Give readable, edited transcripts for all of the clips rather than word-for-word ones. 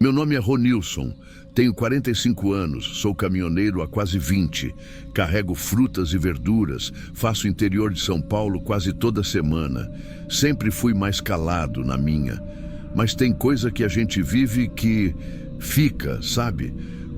Meu nome é Ronilson, tenho 45 anos, sou caminhoneiro há quase 20, carrego frutas e verduras, faço o interior de São Paulo quase toda semana. Sempre fui mais calado na minha, mas tem coisa que a gente vive que fica, sabe?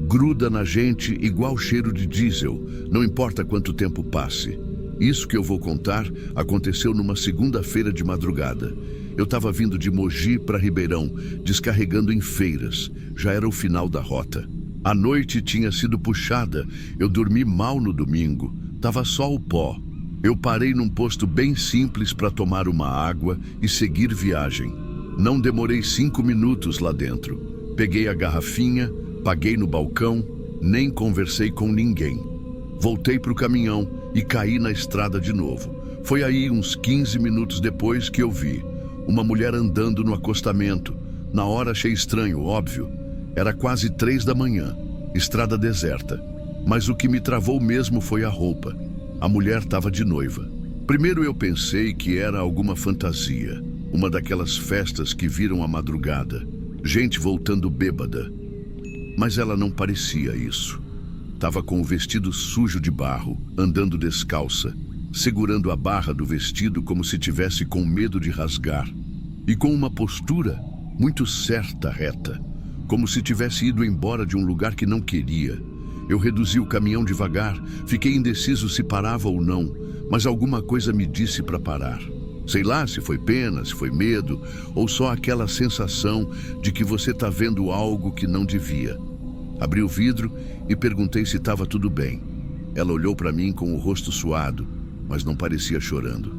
Gruda na gente igual cheiro de diesel, não importa quanto tempo passe. Isso que eu vou contar aconteceu numa segunda-feira de madrugada. Eu estava vindo de Mogi para Ribeirão, descarregando em feiras. Já era o final da rota. A noite tinha sido puxada, eu dormi mal no domingo. Tava só o pó. Eu parei num posto bem simples para tomar uma água e seguir viagem. Não demorei 5 minutos lá dentro. Peguei a garrafinha, paguei no balcão, nem conversei com ninguém. Voltei para o caminhão e caí na estrada de novo. Foi aí uns 15 minutos depois que eu vi uma mulher andando no acostamento. Na hora achei estranho, óbvio. Era quase 3 da manhã, estrada deserta. Mas o que me travou mesmo foi a roupa. A mulher estava de noiva. Primeiro eu pensei que era alguma fantasia, uma daquelas festas que viram a madrugada, gente voltando bêbada. Mas ela não parecia isso. Estava com o vestido sujo de barro, andando descalça, segurando a barra do vestido como se tivesse com medo de rasgar. E com uma postura muito certa, reta, como se tivesse ido embora de um lugar que não queria. Eu reduzi o caminhão devagar, fiquei indeciso se parava ou não, mas alguma coisa me disse para parar. Sei lá se foi pena, se foi medo, ou só aquela sensação de que você está vendo algo que não devia. Abri o vidro e perguntei se estava tudo bem. Ela olhou para mim com o rosto suado, mas não parecia chorando.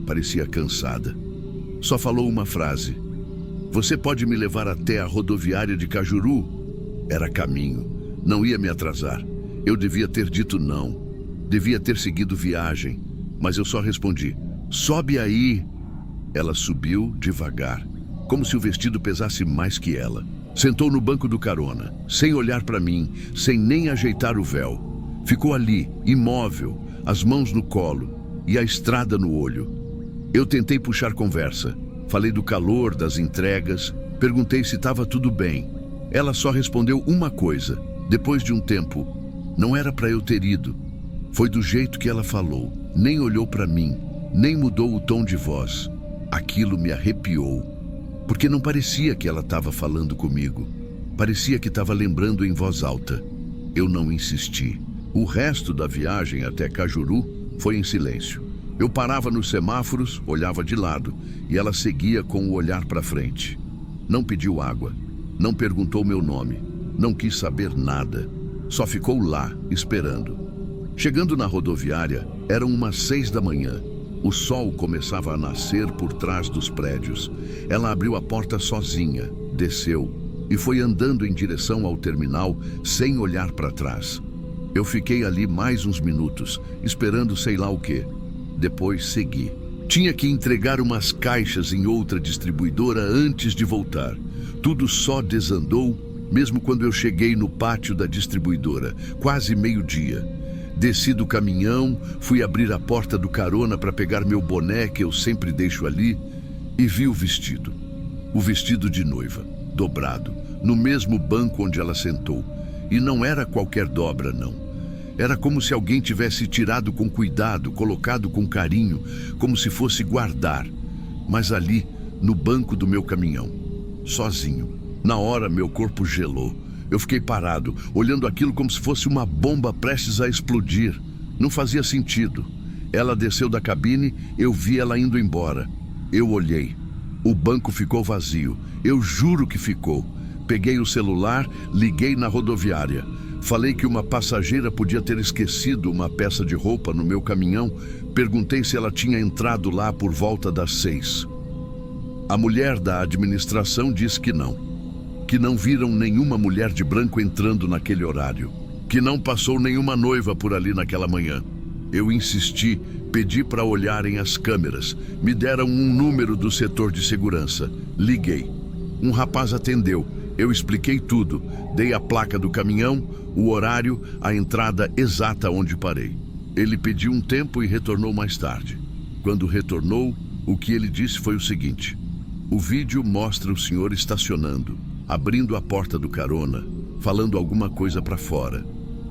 Parecia cansada. Só falou uma frase: "Você pode me levar até a rodoviária de Cajuru?" Era caminho. Não ia me atrasar. Eu devia ter dito não. Devia ter seguido viagem. Mas eu só respondi: "Sobe aí." Ela subiu devagar, como se o vestido pesasse mais que ela. Sentou no banco do carona, sem olhar para mim, sem nem ajeitar o véu. Ficou ali, imóvel, as mãos no colo e a estrada no olho. Eu tentei puxar conversa. Falei do calor, das entregas, perguntei se estava tudo bem. Ela só respondeu uma coisa, depois de um tempo: "Não era para eu ter ido." Foi do jeito que ela falou, nem olhou para mim, nem mudou o tom de voz. Aquilo me arrepiou. Porque não parecia que ela estava falando comigo. Parecia que estava lembrando em voz alta. Eu não insisti. O resto da viagem até Cajuru foi em silêncio. Eu parava nos semáforos, olhava de lado, e ela seguia com o olhar para frente. Não pediu água, não perguntou meu nome, não quis saber nada. Só ficou lá, esperando. Chegando na rodoviária, eram umas 6 da manhã. O sol começava a nascer por trás dos prédios. Ela abriu a porta sozinha, desceu e foi andando em direção ao terminal sem olhar para trás. Eu fiquei ali mais uns minutos, esperando sei lá o quê. Depois segui. Tinha que entregar umas caixas em outra distribuidora antes de voltar. Tudo só desandou, mesmo quando eu cheguei no pátio da distribuidora, quase meio-dia. Desci do caminhão, fui abrir a porta do carona para pegar meu boné que eu sempre deixo ali e vi o vestido. O vestido de noiva, dobrado, no mesmo banco onde ela sentou. E não era qualquer dobra, não. Era como se alguém tivesse tirado com cuidado, colocado com carinho, como se fosse guardar. Mas ali, no banco do meu caminhão, sozinho. Na hora, meu corpo gelou. Eu fiquei parado, olhando aquilo como se fosse uma bomba prestes a explodir. Não fazia sentido. Ela desceu da cabine, eu vi ela indo embora. Eu olhei. O banco ficou vazio. Eu juro que ficou. Peguei o celular, liguei na rodoviária. Falei que uma passageira podia ter esquecido uma peça de roupa no meu caminhão. Perguntei se ela tinha entrado lá por volta das 6. A mulher da administração disse que não. Que não viram nenhuma mulher de branco entrando naquele horário, que não passou nenhuma noiva por ali naquela manhã. Eu insisti, pedi para olharem as câmeras, me deram um número do setor de segurança. Liguei. Um rapaz atendeu, eu expliquei tudo, dei a placa do caminhão, o horário, a entrada exata onde parei. Ele pediu um tempo e retornou mais tarde. Quando retornou, o que ele disse foi o seguinte: "O vídeo mostra o senhor estacionando. abrindo a porta do carona, falando alguma coisa para fora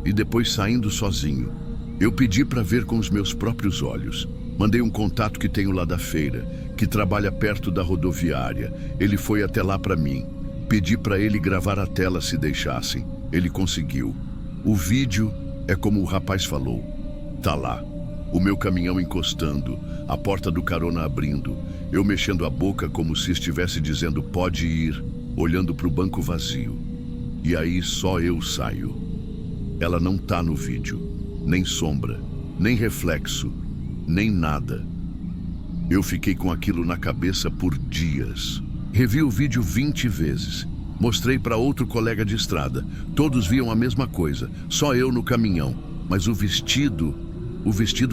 e depois saindo sozinho. Eu pedi para ver com os meus próprios olhos. Mandei um contato que tenho lá da feira, que trabalha perto da rodoviária. Ele foi até lá para mim. Pedi para ele gravar a tela se deixassem. Ele conseguiu. O vídeo é como o rapaz falou. Tá lá. O meu caminhão encostando, a porta do carona abrindo, eu mexendo a boca como se estivesse dizendo pode ir, olhando para o banco vazio. E aí só eu saio. Ela não tá no vídeo, nem sombra, nem reflexo, nem nada. Eu fiquei com aquilo na cabeça por dias. Revi o vídeo 20 vezes. Mostrei para outro colega de estrada. Todos viam a mesma coisa, só eu no caminhão. Mas o vestido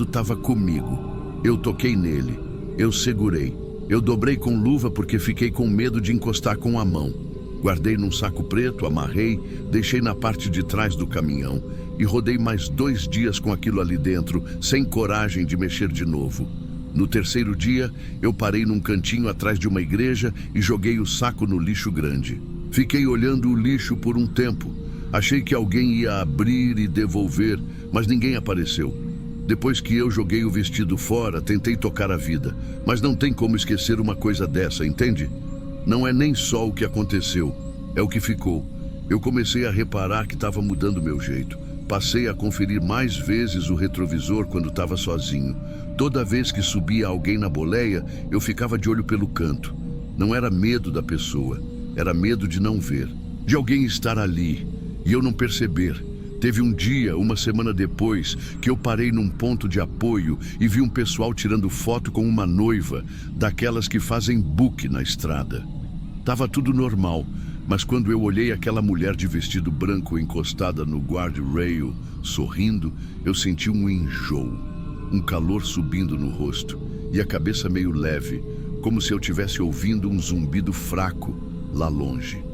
estava comigo. Eu toquei nele, eu segurei. Eu dobrei com luva porque fiquei com medo de encostar com a mão. Guardei num saco preto, amarrei, deixei na parte de trás do caminhão e rodei mais 2 dias com aquilo ali dentro, sem coragem de mexer de novo. No terceiro dia, eu parei num cantinho atrás de uma igreja e joguei o saco no lixo grande. Fiquei olhando o lixo por um tempo. Achei que alguém ia abrir e devolver, mas ninguém apareceu. Depois que eu joguei o vestido fora, tentei tocar a vida. Mas não tem como esquecer uma coisa dessa, entende? Não é nem só o que aconteceu, é o que ficou. Eu comecei a reparar que estava mudando meu jeito. Passei a conferir mais vezes o retrovisor quando estava sozinho. Toda vez que subia alguém na boleia, eu ficava de olho pelo canto. Não era medo da pessoa, era medo de não ver, de alguém estar ali e eu não perceber. Teve um dia, uma semana depois, que eu parei num ponto de apoio e vi um pessoal tirando foto com uma noiva, daquelas que fazem book na estrada. Tava tudo normal, mas quando eu olhei aquela mulher de vestido branco encostada no guardrail, sorrindo, eu senti um enjoo, um calor subindo no rosto e a cabeça meio leve, como se eu tivesse ouvindo um zumbido fraco lá longe.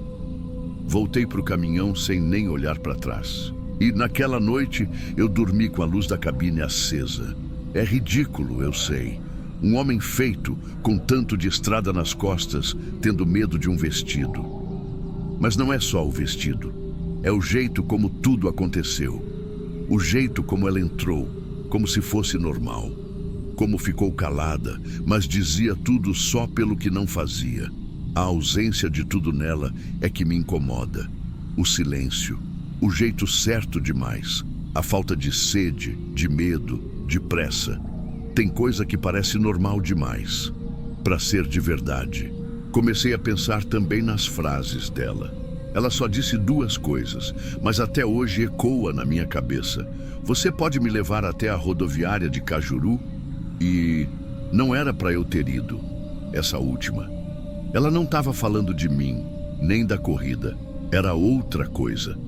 Voltei pro caminhão sem nem olhar para trás. E naquela noite eu dormi com a luz da cabine acesa. É ridículo, eu sei. Um homem feito, com tanto de estrada nas costas, tendo medo de um vestido. Mas não é só o vestido. É o jeito como tudo aconteceu. O jeito como ela entrou, como se fosse normal. Como ficou calada, mas dizia tudo só pelo que não fazia. A ausência de tudo nela é que me incomoda. O silêncio. O jeito certo demais, a falta de sede, de medo, de pressa. Tem coisa que parece normal demais, para ser de verdade. Comecei a pensar também nas frases dela. Ela só disse 2 coisas, mas até hoje ecoa na minha cabeça. Você pode me levar até a rodoviária de Cajuru? E não era para eu ter ido, essa última. Ela não estava falando de mim, nem da corrida. Era outra coisa.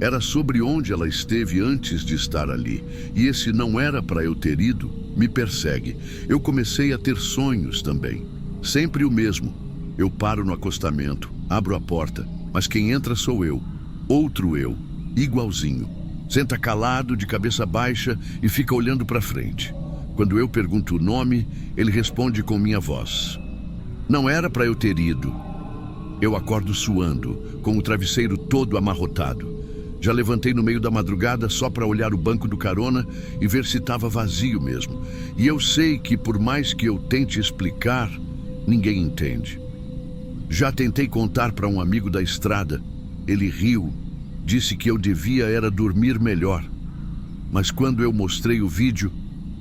Era sobre onde ela esteve antes de estar ali. E esse não era para eu ter ido, me persegue. Eu comecei a ter sonhos também. Sempre o mesmo. Eu paro no acostamento, abro a porta, mas quem entra sou eu. Outro eu, igualzinho. Senta calado, de cabeça baixa e fica olhando para frente. Quando eu pergunto o nome, ele responde com minha voz. Não era para eu ter ido. Eu acordo suando, com o travesseiro todo amarrotado. Já levantei no meio da madrugada só para olhar o banco do carona e ver se estava vazio mesmo. E eu sei que por mais que eu tente explicar, ninguém entende. Já tentei contar para um amigo da estrada. Ele riu, disse que eu devia era dormir melhor. Mas quando eu mostrei o vídeo,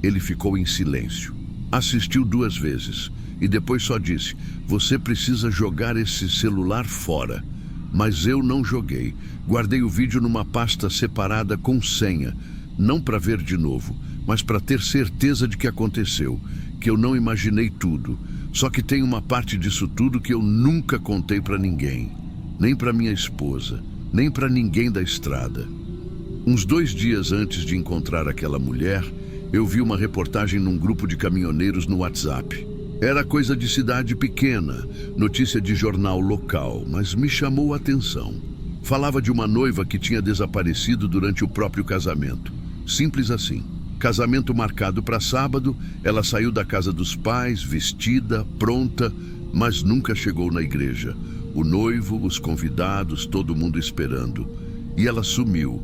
ele ficou em silêncio. Assistiu 2 vezes e depois só disse, você precisa jogar esse celular fora. Mas eu não joguei. Guardei o vídeo numa pasta separada com senha, não para ver de novo, mas para ter certeza de que aconteceu, que eu não imaginei tudo. Só que tem uma parte disso tudo que eu nunca contei para ninguém, nem para minha esposa, nem para ninguém da estrada. Uns 2 dias antes de encontrar aquela mulher, eu vi uma reportagem num grupo de caminhoneiros no WhatsApp. Era coisa de cidade pequena, notícia de jornal local, mas me chamou a atenção. Falava de uma noiva que tinha desaparecido durante o próprio casamento. Simples assim. Casamento marcado para sábado, ela saiu da casa dos pais, vestida, pronta, mas nunca chegou na igreja. O noivo, os convidados, todo mundo esperando. E ela sumiu.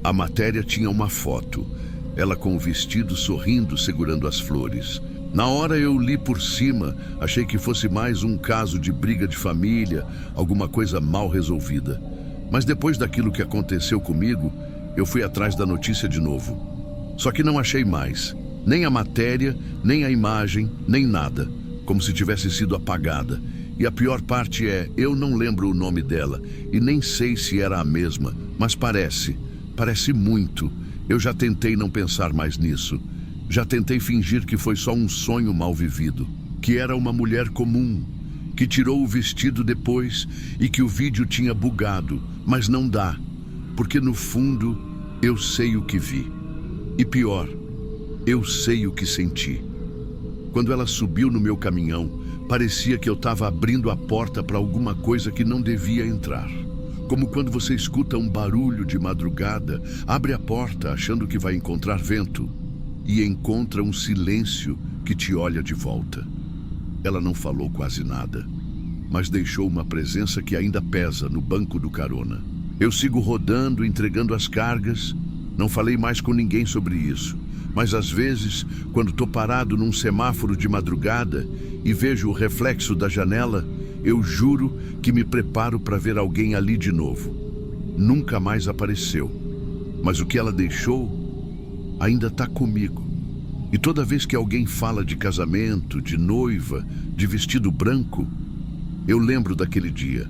A matéria tinha uma foto. Ela com o vestido sorrindo, segurando as flores. Na hora eu li por cima, achei que fosse mais um caso de briga de família, alguma coisa mal resolvida. Mas depois daquilo que aconteceu comigo, eu fui atrás da notícia de novo. Só que não achei mais. Nem a matéria, nem a imagem, nem nada. Como se tivesse sido apagada. E a pior parte é, eu não lembro o nome dela. E nem sei se era a mesma. Mas parece. Parece muito. Eu já tentei não pensar mais nisso. Já tentei fingir que foi só um sonho mal vivido. Que era uma mulher comum. Que tirou o vestido depois e que o vídeo tinha bugado. Mas não dá. Porque no fundo, eu sei o que vi. E pior, eu sei o que senti. Quando ela subiu no meu caminhão, parecia que eu estava abrindo a porta para alguma coisa que não devia entrar. Como quando você escuta um barulho de madrugada, abre a porta achando que vai encontrar vento e encontra um silêncio que te olha de volta. Ela não falou quase nada, mas deixou uma presença que ainda pesa no banco do carona. Eu sigo rodando, entregando as cargas. Não falei mais com ninguém sobre isso. Mas às vezes, quando estou parado num semáforo de madrugada e vejo o reflexo da janela, eu juro que me preparo para ver alguém ali de novo. Nunca mais apareceu. Mas o que ela deixou ainda está comigo. E toda vez que alguém fala de casamento, de noiva, de vestido branco, eu lembro daquele dia.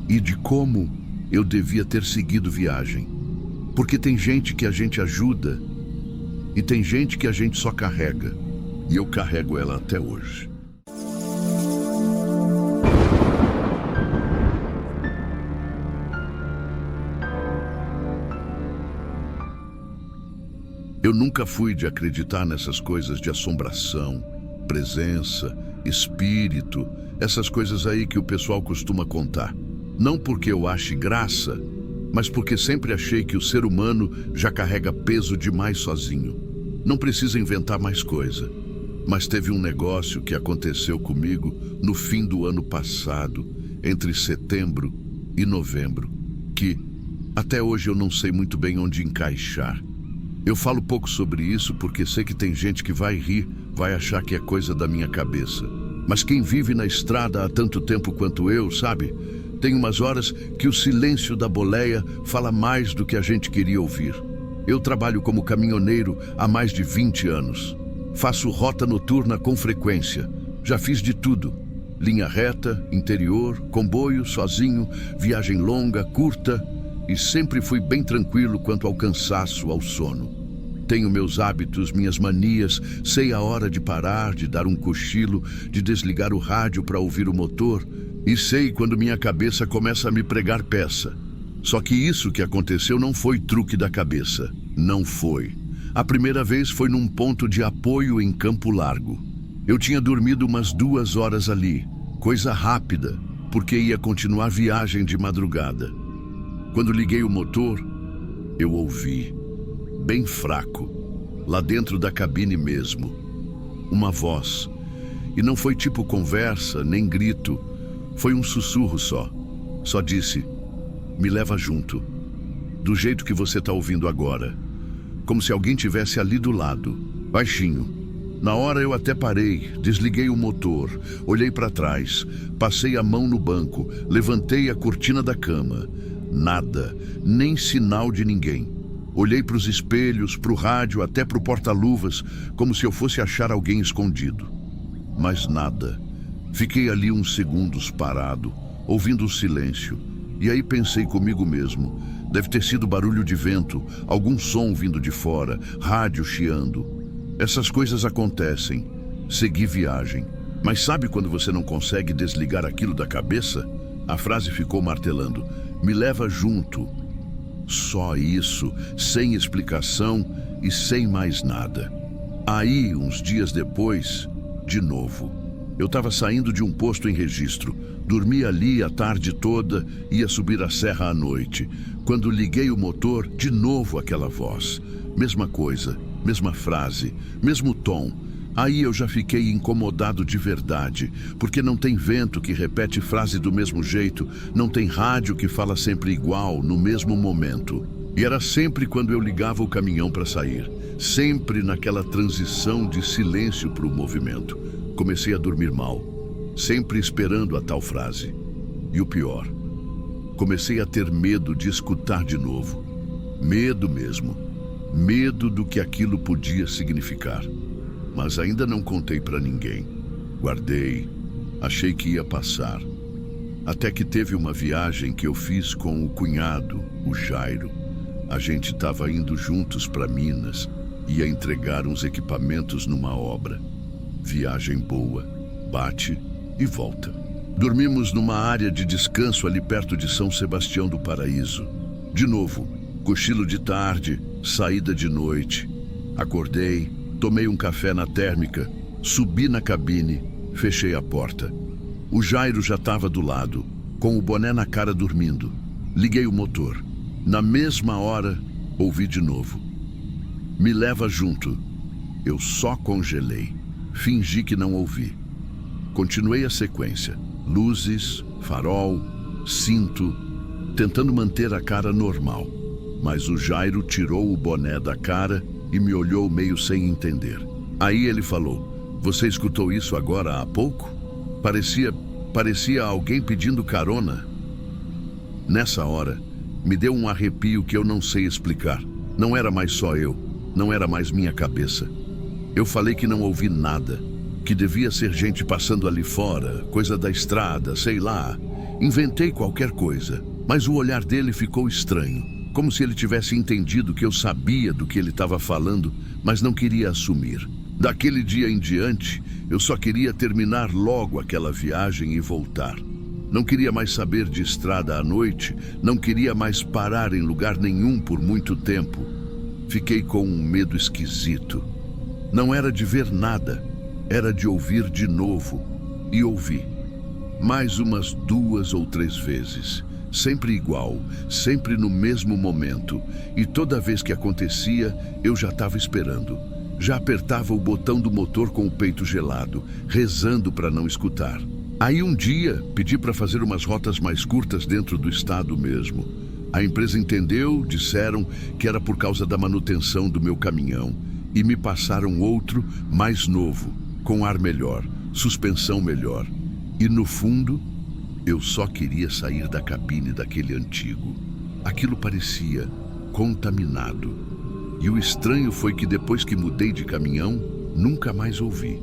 E de como eu devia ter seguido viagem. Porque tem gente que a gente ajuda e tem gente que a gente só carrega. E eu carrego ela até hoje. Eu nunca fui de acreditar nessas coisas de assombração, presença, espírito, essas coisas aí que o pessoal costuma contar. Não porque eu ache graça, mas porque sempre achei que o ser humano já carrega peso demais sozinho. Não precisa inventar mais coisa. Mas teve um negócio que aconteceu comigo no fim do ano passado, entre setembro e novembro, que até hoje eu não sei muito bem onde encaixar. Eu falo pouco sobre isso porque sei que tem gente que vai rir, vai achar que é coisa da minha cabeça. Mas quem vive na estrada há tanto tempo quanto eu, sabe? Tem umas horas que o silêncio da boleia fala mais do que a gente queria ouvir. Eu trabalho como caminhoneiro há mais de 20 anos. Faço rota noturna com frequência. Já fiz de tudo. Linha reta, interior, comboio, sozinho, viagem longa, curta. E sempre fui bem tranquilo quanto ao cansaço, ao sono. Tenho meus hábitos, minhas manias, sei a hora de parar, de dar um cochilo, de desligar o rádio para ouvir o motor. E sei quando minha cabeça começa a me pregar peça. Só que isso que aconteceu não foi truque da cabeça. Não foi. A primeira vez foi num ponto de apoio em Campo Largo. Eu tinha dormido umas 2 horas ali. Coisa rápida, porque ia continuar viagem de madrugada. Quando liguei o motor, eu ouvi, bem fraco, lá dentro da cabine mesmo, uma voz. E não foi tipo conversa, nem grito. Foi um sussurro só. Só disse, me leva junto. Do jeito que você está ouvindo agora. Como se alguém tivesse ali do lado, baixinho. Na hora eu até parei, desliguei o motor, olhei para trás, passei a mão no banco, levantei a cortina da cama. Nada, nem sinal de ninguém. Olhei para os espelhos, para o rádio, até para o porta-luvas, como se eu fosse achar alguém escondido. Mas nada. Fiquei ali uns segundos parado, ouvindo o silêncio. E aí pensei comigo mesmo, deve ter sido barulho de vento, algum som vindo de fora, rádio chiando. Essas coisas acontecem. Segui viagem. Mas sabe quando você não consegue desligar aquilo da cabeça? A frase ficou martelando. Me leva junto. Só isso, sem explicação e sem mais nada. Aí, uns dias depois, de novo. Eu estava saindo de um posto em Registro. Dormi ali a tarde toda, ia subir a serra à noite. Quando liguei o motor, de novo aquela voz. Mesma coisa, mesma frase, mesmo tom. Aí eu já fiquei incomodado de verdade, porque não tem vento que repete frase do mesmo jeito, não tem rádio que fala sempre igual, no mesmo momento. E era sempre quando eu ligava o caminhão para sair, sempre naquela transição de silêncio para o movimento. Comecei a dormir mal, sempre esperando a tal frase. E o pior, comecei a ter medo de escutar de novo. Medo mesmo. Medo do que aquilo podia significar. Mas ainda não contei para ninguém. Guardei. Achei que ia passar. Até que teve uma viagem que eu fiz com o cunhado, o Jairo. A gente estava indo juntos para Minas. Ia entregar uns equipamentos numa obra. Viagem boa. Bate e volta. Dormimos numa área de descanso ali perto de São Sebastião do Paraíso. De novo, cochilo de tarde, saída de noite. Acordei, tomei um café na térmica, subi na cabine, fechei a porta. O Jairo já estava do lado, com o boné na cara dormindo. Liguei o motor. Na mesma hora, ouvi de novo. Me leva junto. Eu só congelei. Fingi que não ouvi. Continuei a sequência. Luzes, farol, cinto, tentando manter a cara normal. Mas o Jairo tirou o boné da cara e me olhou meio sem entender. Aí ele falou: "Você escutou isso agora há pouco? Parecia alguém pedindo carona." Nessa hora, me deu um arrepio que eu não sei explicar. Não era mais só eu, não era mais minha cabeça. Eu falei que não ouvi nada, que devia ser gente passando ali fora, coisa da estrada, sei lá. Inventei qualquer coisa, mas o olhar dele ficou estranho, como se ele tivesse entendido que eu sabia do que ele estava falando, mas não queria assumir. Daquele dia em diante, eu só queria terminar logo aquela viagem e voltar. Não queria mais saber de estrada à noite, não queria mais parar em lugar nenhum por muito tempo. Fiquei com um medo esquisito. Não era de ver nada, era de ouvir de novo. E ouvi. Mais umas 2 ou 3 vezes. Sempre igual, sempre no mesmo momento. E toda vez que acontecia, eu já estava esperando. Já apertava o botão do motor com o peito gelado, rezando para não escutar. Aí um dia, pedi para fazer umas rotas mais curtas dentro do estado mesmo. A empresa entendeu, disseram que era por causa da manutenção do meu caminhão. E me passaram outro, mais novo, com ar melhor, suspensão melhor. E no fundo, eu só queria sair da cabine daquele antigo. Aquilo parecia contaminado. E o estranho foi que depois que mudei de caminhão, nunca mais ouvi.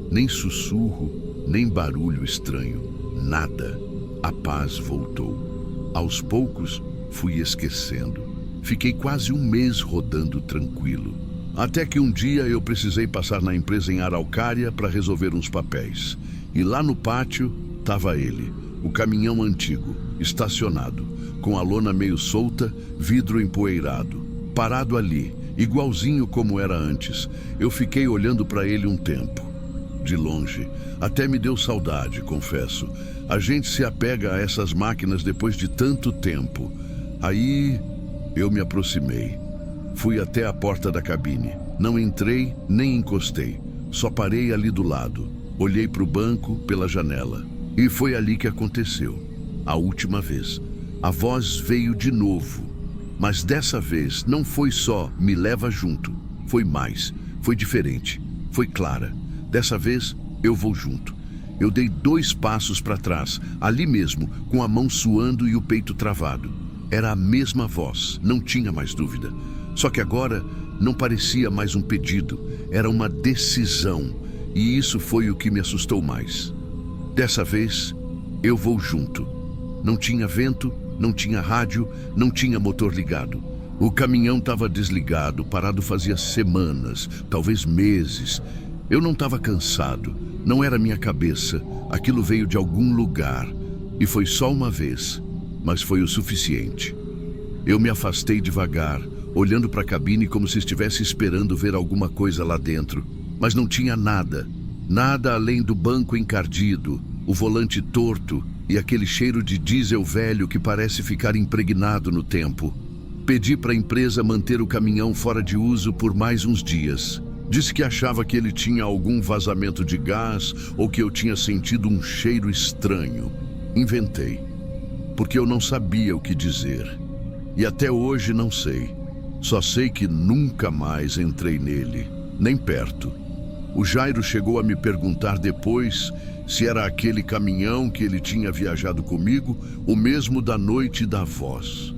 Nem sussurro, nem barulho estranho. Nada. A paz voltou. Aos poucos, fui esquecendo. Fiquei quase um mês rodando tranquilo. Até que um dia eu precisei passar na empresa em Araucária para resolver uns papéis. E lá no pátio estava ele, o caminhão antigo, estacionado, com a lona meio solta, vidro empoeirado. Parado ali, igualzinho como era antes. Eu fiquei olhando para ele um tempo. De longe. Até me deu saudade, confesso. A gente se apega a essas máquinas depois de tanto tempo. Aí eu me aproximei. Fui até a porta da cabine. Não entrei nem encostei. Só parei ali do lado. Olhei para o banco pela janela. E foi ali que aconteceu. A última vez. A voz veio de novo. Mas dessa vez não foi só "me leva junto". Foi mais. Foi diferente. Foi clara. Dessa vez eu vou junto. Eu dei 2 passos para trás, ali mesmo, com a mão suando e o peito travado. Era a mesma voz, não tinha mais dúvida. Só que agora não parecia mais um pedido, era uma decisão. E isso foi o que me assustou mais. Dessa vez, eu vou junto. Não tinha vento, não tinha rádio, não tinha motor ligado. O caminhão estava desligado, parado fazia semanas, talvez meses. Eu não estava cansado, não era minha cabeça. Aquilo veio de algum lugar. E foi só uma vez, mas foi o suficiente. Eu me afastei devagar, olhando para a cabine como se estivesse esperando ver alguma coisa lá dentro. Mas não tinha nada. Nada além do banco encardido, o volante torto e aquele cheiro de diesel velho que parece ficar impregnado no tempo. Pedi para a empresa manter o caminhão fora de uso por mais uns dias. Disse que achava que ele tinha algum vazamento de gás ou que eu tinha sentido um cheiro estranho. Inventei, porque eu não sabia o que dizer. E até hoje não sei. Só sei que nunca mais entrei nele, nem perto. O Jairo chegou a me perguntar depois se era aquele caminhão que ele tinha viajado comigo, o mesmo da noite da voz.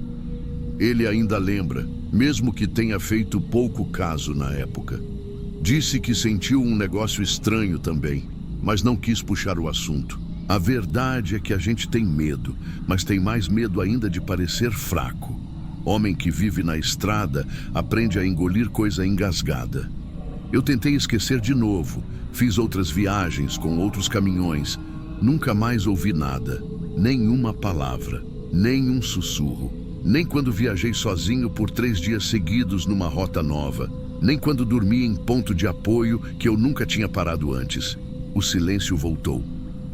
Ele ainda lembra, mesmo que tenha feito pouco caso na época. Disse que sentiu um negócio estranho também, mas não quis puxar o assunto. A verdade é que a gente tem medo, mas tem mais medo ainda de parecer fraco. Homem que vive na estrada aprende a engolir coisa engasgada. Eu tentei esquecer de novo, fiz outras viagens com outros caminhões. Nunca mais ouvi nada, nenhuma palavra, nem um sussurro. Nem quando viajei sozinho por 3 dias seguidos numa rota nova. Nem quando dormi em ponto de apoio que eu nunca tinha parado antes. O silêncio voltou,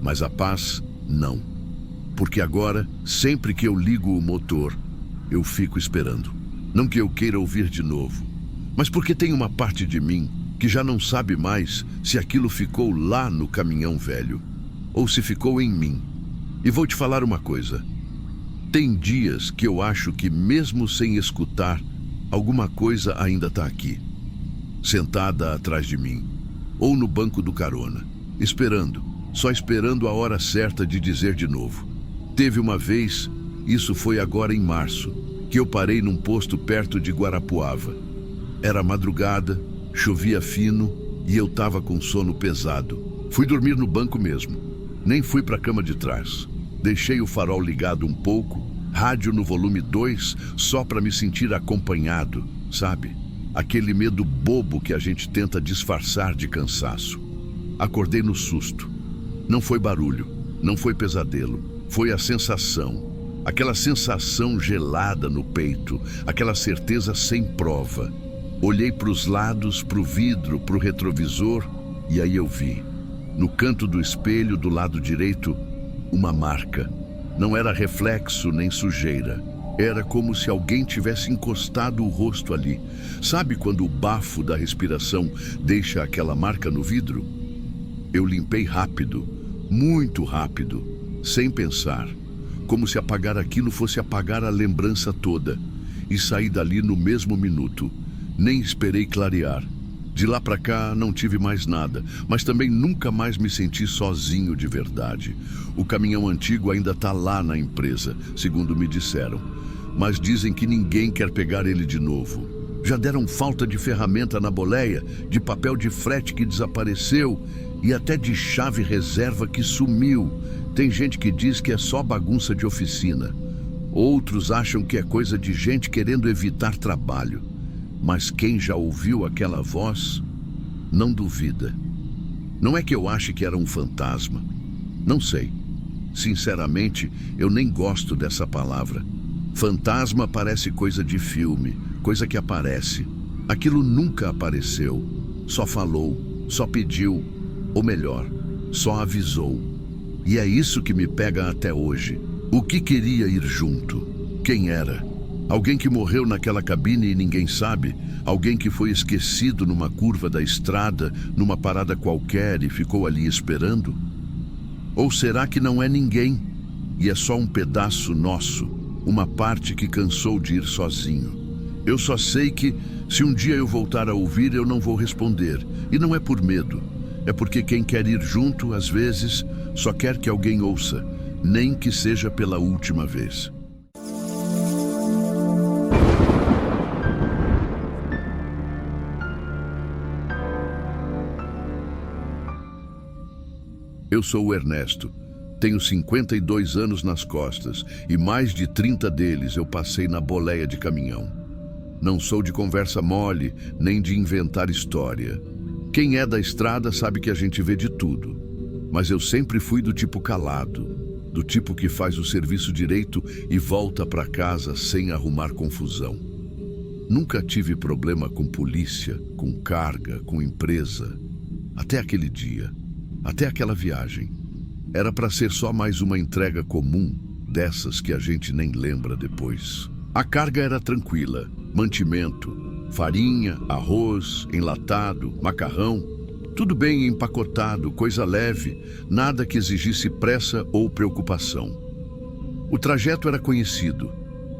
mas a paz, não. Porque agora, sempre que eu ligo o motor, eu fico esperando. Não que eu queira ouvir de novo, mas porque tem uma parte de mim que já não sabe mais se aquilo ficou lá no caminhão velho ou se ficou em mim. E vou te falar uma coisa. Tem dias que eu acho que mesmo sem escutar, alguma coisa ainda está aqui, sentada atrás de mim, ou no banco do carona, esperando, só esperando a hora certa de dizer de novo. Teve uma vez, isso foi agora em março, que eu parei num posto perto de Guarapuava. Era madrugada, chovia fino e eu estava com sono pesado. Fui dormir no banco mesmo, nem fui para a cama de trás. Deixei o farol ligado um pouco, rádio no volume 2, só para me sentir acompanhado, sabe? Aquele medo bobo que a gente tenta disfarçar de cansaço. Acordei no susto. Não foi barulho, não foi pesadelo, foi a sensação. Aquela sensação gelada no peito, aquela certeza sem prova. Olhei para os lados, para o vidro, para o retrovisor, e aí eu vi, no canto do espelho do lado direito, uma marca. Não era reflexo nem sujeira. Era como se alguém tivesse encostado o rosto ali. Sabe quando o bafo da respiração deixa aquela marca no vidro? Eu limpei rápido, muito rápido, sem pensar. Como se apagar aquilo fosse apagar a lembrança toda. E saí dali no mesmo minuto. Nem esperei clarear. De lá para cá não tive mais nada, mas também nunca mais me senti sozinho de verdade. O caminhão antigo ainda está lá na empresa, segundo me disseram. Mas dizem que ninguém quer pegar ele de novo. Já deram falta de ferramenta na boleia, de papel de frete que desapareceu e até de chave reserva que sumiu. Tem gente que diz que é só bagunça de oficina. Outros acham que é coisa de gente querendo evitar trabalho. Mas quem já ouviu aquela voz, não duvida. Não é que eu ache que era um fantasma. Não sei. Sinceramente, eu nem gosto dessa palavra. Fantasma parece coisa de filme, coisa que aparece. Aquilo nunca apareceu. Só falou, só pediu, ou melhor, só avisou. E é isso que me pega até hoje. O que queria ir junto? Quem era? Alguém que morreu naquela cabine e ninguém sabe? Alguém que foi esquecido numa curva da estrada, numa parada qualquer e ficou ali esperando? Ou será que não é ninguém e é só um pedaço nosso, uma parte que cansou de ir sozinho? Eu só sei que, se um dia eu voltar a ouvir, eu não vou responder. E não é por medo. É porque quem quer ir junto, às vezes, só quer que alguém ouça, nem que seja pela última vez. Eu sou o Ernesto, tenho 52 anos nas costas e mais de 30 deles eu passei na boleia de caminhão. Não sou de conversa mole, nem de inventar história. Quem é da estrada sabe que a gente vê de tudo, mas eu sempre fui do tipo calado, do tipo que faz o serviço direito e volta para casa sem arrumar confusão. Nunca tive problema com polícia, com carga, com empresa, até aquele dia. Até aquela viagem. Era para ser só mais uma entrega comum, dessas que a gente nem lembra depois. A carga era tranquila, mantimento, Farinha, arroz, enlatado, macarrão. Tudo bem empacotado, coisa leve, nada que exigisse pressa ou preocupação. O trajeto era conhecido.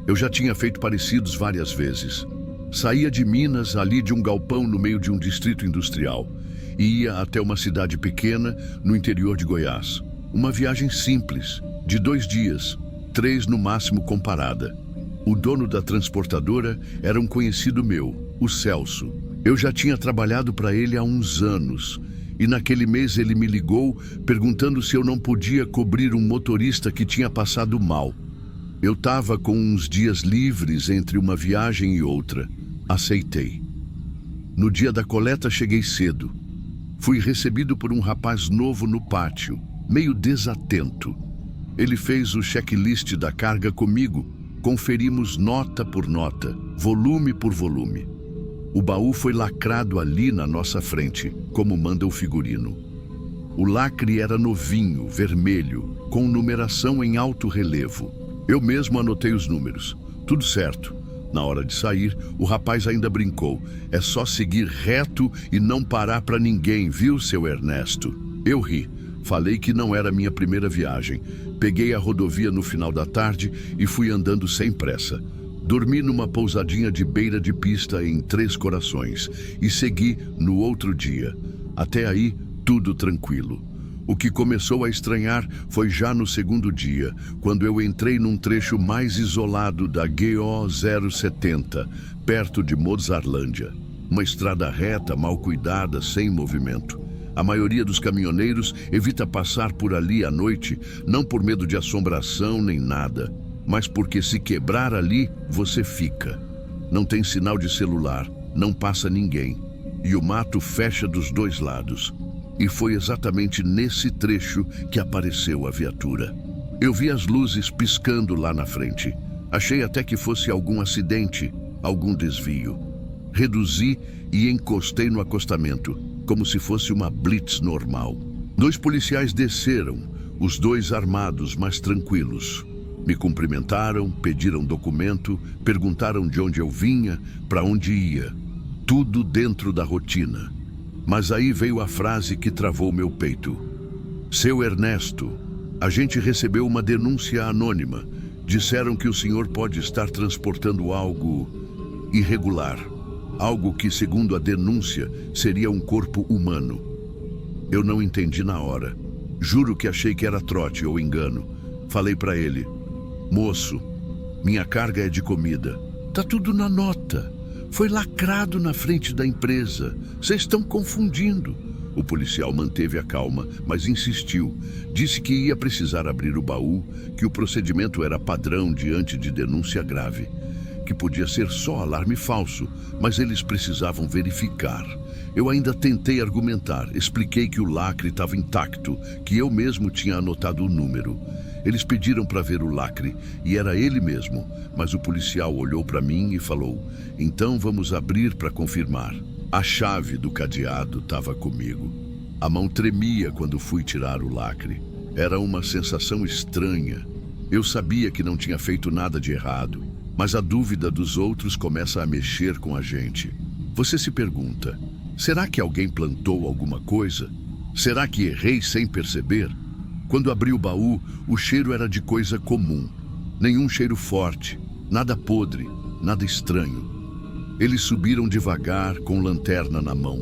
Eu já tinha feito parecidos várias vezes. Saía de Minas, ali de um galpão no meio de um distrito industrial, e ia até uma cidade pequena no interior de Goiás. Uma viagem simples, de 2 dias, 3 no máximo comparada. O dono da transportadora era um conhecido meu, o Celso. Eu já tinha trabalhado para ele há uns anos, e naquele mês ele me ligou perguntando se eu não podia cobrir um motorista que tinha passado mal. Eu estava com uns dias livres entre uma viagem e outra. Aceitei. No dia da coleta cheguei cedo. Fui recebido por um rapaz novo no pátio, meio desatento. Ele fez o checklist da carga comigo. Conferimos nota por nota, volume por volume. O baú foi lacrado ali na nossa frente, como manda o figurino. O lacre era novinho, vermelho, com numeração em alto relevo. Eu mesmo anotei os números. Tudo certo. Na hora de sair, o rapaz ainda brincou. É só seguir reto e não parar para ninguém, viu, seu Ernesto? Eu ri. Falei que não era minha primeira viagem. Peguei a rodovia no final da tarde e fui andando sem pressa. Dormi numa pousadinha de beira de pista em Três Corações e segui no outro dia. Até aí, tudo tranquilo. O que começou a estranhar foi já no segundo dia, quando eu entrei num trecho mais isolado da GO 070, perto de Mozarlândia. Uma estrada reta, mal cuidada, sem movimento. A maioria dos caminhoneiros evita passar por ali à noite, não por medo de assombração nem nada, mas porque se quebrar ali, você fica. Não tem sinal de celular, não passa ninguém, e o mato fecha dos 2 lados. E foi exatamente nesse trecho que apareceu a viatura. Eu vi as luzes piscando lá na frente. Achei até que fosse algum acidente, algum desvio. Reduzi e encostei no acostamento, como se fosse uma blitz normal. 2 policiais desceram, os 2 armados, mas tranquilos. Me cumprimentaram, pediram documento, perguntaram de onde eu vinha, para onde ia. Tudo dentro da rotina. Mas aí veio a frase que travou meu peito. Seu Ernesto, a gente recebeu uma denúncia anônima. Disseram que o senhor pode estar transportando algo irregular. Algo que, segundo a denúncia, seria um corpo humano. Eu não entendi na hora. Juro que achei que era trote ou engano. Falei para ele, moço, minha carga é de comida. Tá tudo na nota. Foi lacrado na frente da empresa. Vocês estão confundindo. O policial manteve a calma, mas insistiu. Disse que ia precisar abrir o baú, que o procedimento era padrão diante de denúncia grave. Que podia ser só alarme falso, mas eles precisavam verificar. Eu ainda tentei argumentar, expliquei que o lacre estava intacto, que eu mesmo tinha anotado o número. Eles pediram para ver o lacre, e era ele mesmo, mas o policial olhou para mim e falou, então vamos abrir para confirmar. A chave do cadeado estava comigo. A mão tremia quando fui tirar o lacre. Era uma sensação estranha. Eu sabia que não tinha feito nada de errado, mas a dúvida dos outros começa a mexer com a gente. Você se pergunta, será que alguém plantou alguma coisa? Será que errei sem perceber? Quando abri o baú, o cheiro era de coisa comum. Nenhum cheiro forte, nada podre, nada estranho. Eles subiram devagar, com lanterna na mão.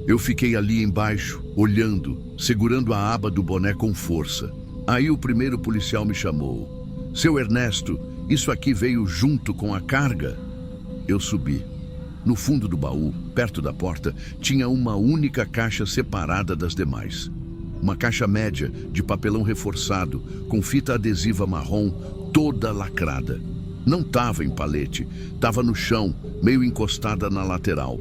Eu fiquei ali embaixo, olhando, segurando a aba do boné com força. Aí o primeiro policial me chamou. Seu Ernesto, isso aqui veio junto com a carga? Eu subi. No fundo do baú, perto da porta, tinha uma única caixa separada das demais. Uma caixa média, de papelão reforçado, com fita adesiva marrom, toda lacrada. Não estava em palete, estava no chão, meio encostada na lateral.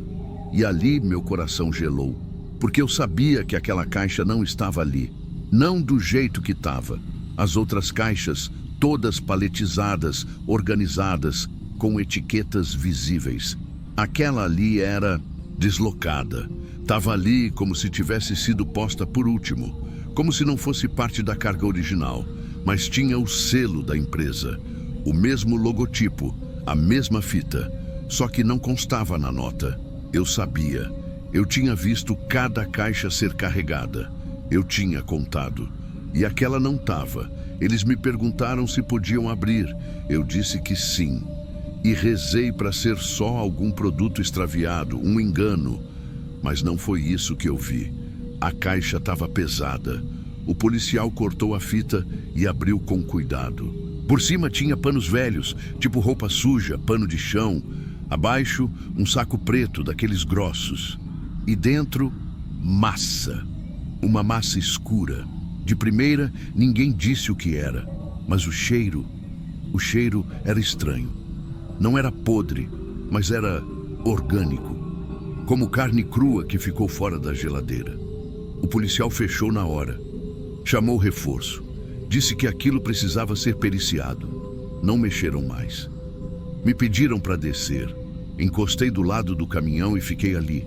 E ali meu coração gelou, porque eu sabia que aquela caixa não estava ali. Não do jeito que estava. As outras caixas, todas paletizadas, organizadas, com etiquetas visíveis. Aquela ali era deslocada. Estava ali como se tivesse sido posta por último, como se não fosse parte da carga original, mas tinha o selo da empresa, o mesmo logotipo, a mesma fita. Só que não constava na nota. Eu sabia. Eu tinha visto cada caixa ser carregada. Eu tinha contado. E aquela não estava. Eles me perguntaram se podiam abrir. Eu disse que sim. E rezei para ser só algum produto extraviado, um engano. Mas não foi isso que eu vi. A caixa estava pesada. O policial cortou a fita e abriu com cuidado. Por cima tinha panos velhos, tipo roupa suja, pano de chão. Abaixo, um saco preto, daqueles grossos. E dentro, massa. Uma massa escura. De primeira, ninguém disse o que era. Mas o cheiro era estranho. Não era podre, mas era orgânico. Como carne crua que ficou fora da geladeira. O policial fechou na hora. Chamou o reforço. Disse que aquilo precisava ser periciado. Não mexeram mais. Me pediram para descer. Encostei do lado do caminhão e fiquei ali,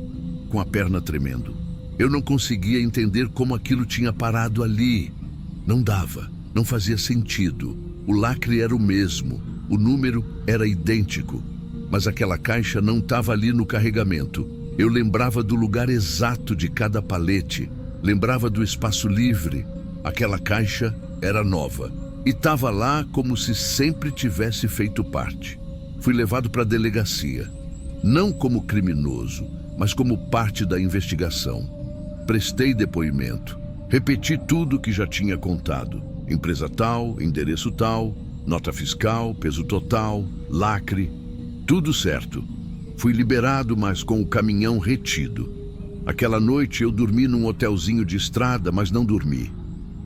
com a perna tremendo. Eu não conseguia entender como aquilo tinha parado ali. Não dava, não fazia sentido. O lacre era o mesmo, o número era idêntico. Mas aquela caixa não estava ali no carregamento. Eu lembrava do lugar exato de cada palete. Lembrava do espaço livre. Aquela caixa era nova. E estava lá como se sempre tivesse feito parte. Fui levado para a delegacia. Não como criminoso, mas como parte da investigação. Prestei depoimento. Repeti tudo o que já tinha contado. Empresa tal, endereço tal, nota fiscal, peso total, lacre. Tudo certo. Fui liberado, mas com o caminhão retido. Aquela noite eu dormi num hotelzinho de estrada, mas não dormi.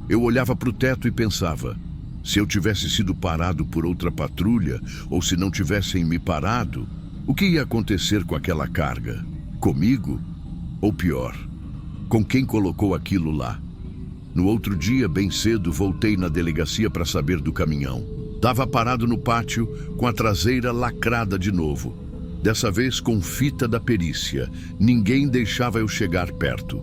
Eu olhava para o teto e pensava, se eu tivesse sido parado por outra patrulha, ou se não tivessem me parado, o que ia acontecer com aquela carga? Comigo? Ou pior, com quem colocou aquilo lá? No outro dia, bem cedo, voltei na delegacia para saber do caminhão. Estava parado no pátio, com a traseira lacrada de novo. Dessa vez com fita da perícia. Ninguém deixava eu chegar perto.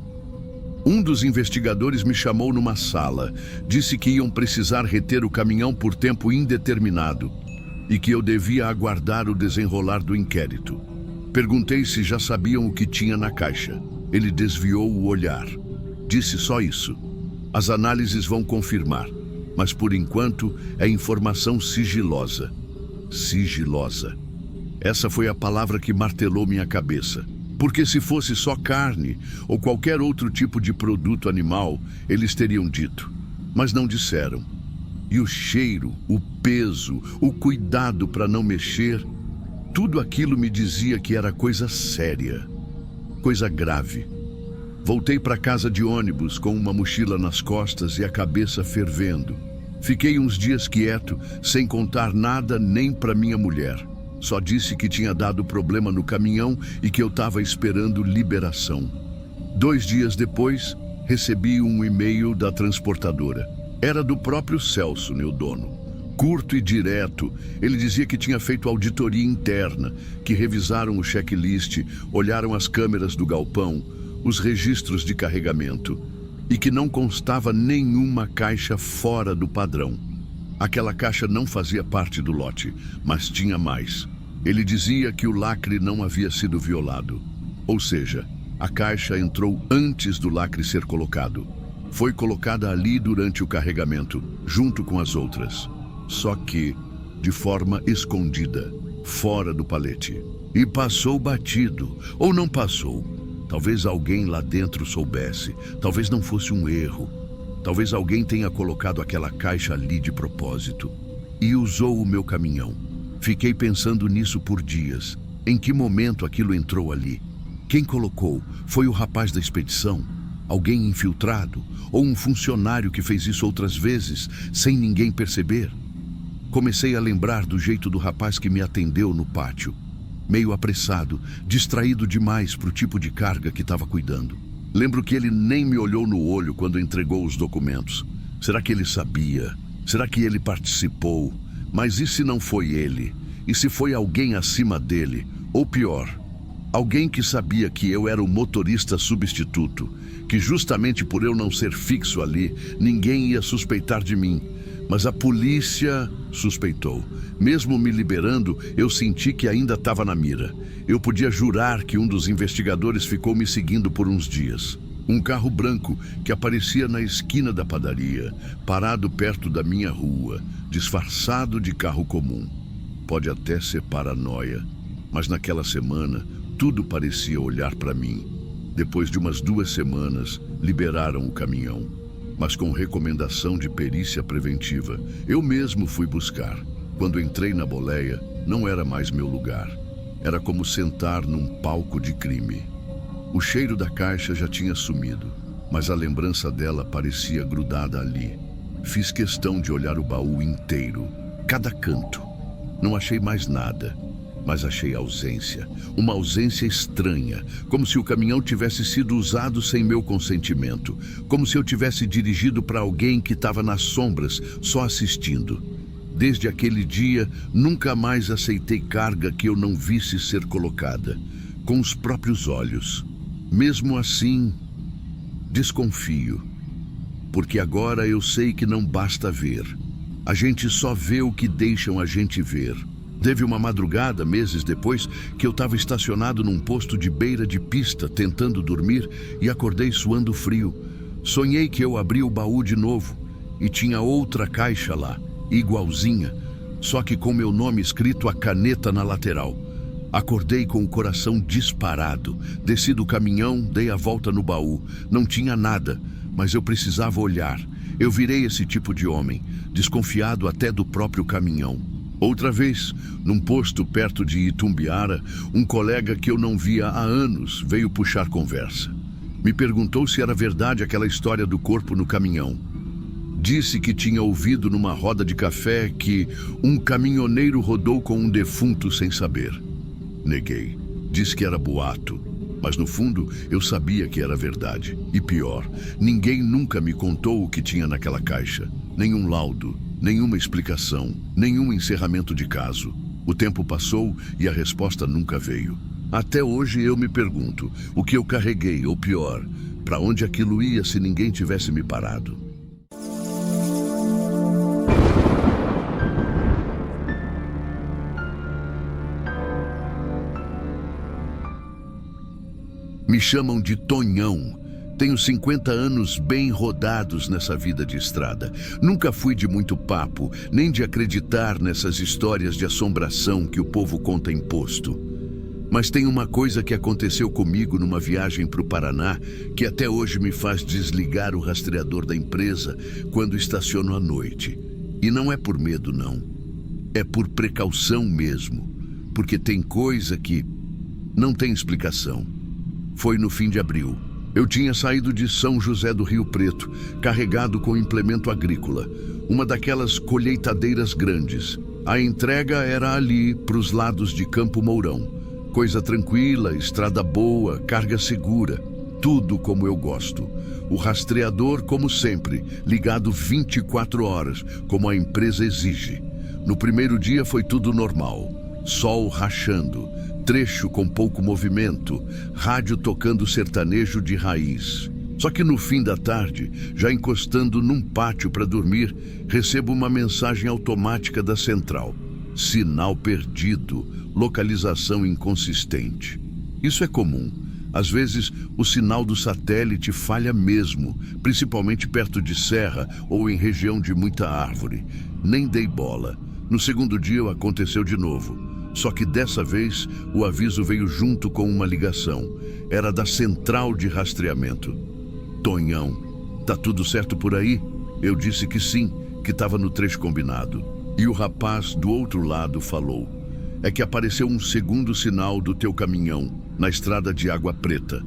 Um dos investigadores me chamou numa sala. Disse que iam precisar reter o caminhão por tempo indeterminado e que eu devia aguardar o desenrolar do inquérito. Perguntei se já sabiam o que tinha na caixa. Ele desviou o olhar. Disse só isso. As análises vão confirmar, mas por enquanto é informação sigilosa. Sigilosa. Essa foi a palavra que martelou minha cabeça. Porque se fosse só carne ou qualquer outro tipo de produto animal, eles teriam dito. Mas não disseram. E o cheiro, o peso, o cuidado para não mexer, tudo aquilo me dizia que era coisa séria, coisa grave. Voltei para casa de ônibus com uma mochila nas costas e a cabeça fervendo. Fiquei uns dias quieto, sem contar nada nem para minha mulher. Só disse que tinha dado problema no caminhão e que eu estava esperando liberação. 2 dias depois, recebi um e-mail da transportadora. Era do próprio Celso, meu dono. Curto e direto, ele dizia que tinha feito auditoria interna, que revisaram o checklist, olharam as câmeras do galpão, os registros de carregamento, e que não constava nenhuma caixa fora do padrão. Aquela caixa não fazia parte do lote, mas tinha mais. Ele dizia que o lacre não havia sido violado. Ou seja, a caixa entrou antes do lacre ser colocado. Foi colocada ali durante o carregamento, junto com as outras. Só que, de forma escondida, fora do palete. E passou batido, ou não passou. Talvez alguém lá dentro soubesse, talvez não fosse um erro. Talvez alguém tenha colocado aquela caixa ali de propósito e usou o meu caminhão. Fiquei pensando nisso por dias. Em que momento aquilo entrou ali? Quem colocou? Foi o rapaz da expedição? Alguém infiltrado? Ou um funcionário que fez isso outras vezes, sem ninguém perceber? Comecei a lembrar do jeito do rapaz que me atendeu no pátio. Meio apressado, distraído demais para o tipo de carga que estava cuidando. Lembro que ele nem me olhou no olho quando entregou os documentos. Será que ele sabia? Será que ele participou? Mas e se não foi ele? E se foi alguém acima dele? Ou pior, alguém que sabia que eu era o motorista substituto, que justamente por eu não ser fixo ali, ninguém ia suspeitar de mim, Mas a polícia suspeitou. Mesmo me liberando, eu senti que ainda estava na mira. Eu podia jurar que um dos investigadores ficou me seguindo por uns dias. Um carro branco que aparecia na esquina da padaria, parado perto da minha rua, disfarçado de carro comum. Pode até ser paranoia, mas naquela semana tudo parecia olhar para mim. Depois de umas 2 semanas, liberaram o caminhão, mas com recomendação de perícia preventiva. Eu mesmo fui buscar. Quando entrei na boleia, não era mais meu lugar. Era como sentar num palco de crime. O cheiro da caixa já tinha sumido, mas a lembrança dela parecia grudada ali. Fiz questão de olhar o baú inteiro, cada canto. Não achei mais nada, mas achei ausência. Uma ausência estranha, como se o caminhão tivesse sido usado sem meu consentimento, como se eu tivesse dirigido para alguém que estava nas sombras, só assistindo. Desde aquele dia, nunca mais aceitei carga que eu não visse ser colocada, com os próprios olhos. Mesmo assim, desconfio, porque agora eu sei que não basta ver. A gente só vê o que deixam a gente ver. Teve uma madrugada, meses depois, que eu estava estacionado num posto de beira de pista, tentando dormir, e acordei suando frio. Sonhei que eu abri o baú de novo, e tinha outra caixa lá, igualzinha, só que com meu nome escrito a caneta na lateral. Acordei com o coração disparado, desci do caminhão, dei a volta no baú. Não tinha nada, mas eu precisava olhar. Eu virei esse tipo de homem, desconfiado até do próprio caminhão. Outra vez, num posto perto de Itumbiara, um colega que eu não via há anos veio puxar conversa. Me perguntou se era verdade aquela história do corpo no caminhão. Disse que tinha ouvido numa roda de café que um caminhoneiro rodou com um defunto sem saber. Neguei. Disse que era boato, mas no fundo eu sabia que era verdade. E pior, ninguém nunca me contou o que tinha naquela caixa. Nenhum laudo, nenhuma explicação, nenhum encerramento de caso. O tempo passou e a resposta nunca veio. Até hoje eu me pergunto o que eu carreguei, ou pior, para onde aquilo ia se ninguém tivesse me parado. Me chamam de Tonhão. Tenho 50 anos bem rodados nessa vida de estrada. Nunca fui de muito papo, nem de acreditar nessas histórias de assombração que o povo conta em posto. Mas tem uma coisa que aconteceu comigo numa viagem para o Paraná que até hoje me faz desligar o rastreador da empresa quando estaciono à noite. E não é por medo, não. É por precaução mesmo. Porque tem coisa que não tem explicação. Foi no fim de abril. Eu tinha saído de São José do Rio Preto, carregado com implemento agrícola, uma daquelas colheitadeiras grandes. A entrega era ali, para os lados de Campo Mourão. Coisa tranquila, estrada boa, carga segura, tudo como eu gosto. O rastreador, como sempre, ligado 24 horas, como a empresa exige. No primeiro dia foi tudo normal. Sol rachando, trecho com pouco movimento, rádio tocando sertanejo de raiz. Só que no fim da tarde, já encostando num pátio para dormir, recebo uma mensagem automática da central. Sinal perdido, localização inconsistente. Isso é comum. Às vezes, o sinal do satélite falha mesmo, principalmente perto de serra ou em região de muita árvore. Nem dei bola. No segundo dia, aconteceu de novo. Só que dessa vez, o aviso veio junto com uma ligação. Era da central de rastreamento. Tonhão, tá tudo certo por aí? Eu disse que sim, que estava no trecho combinado. E o rapaz do outro lado falou: é que apareceu um segundo sinal do teu caminhão, na estrada de Água Preta.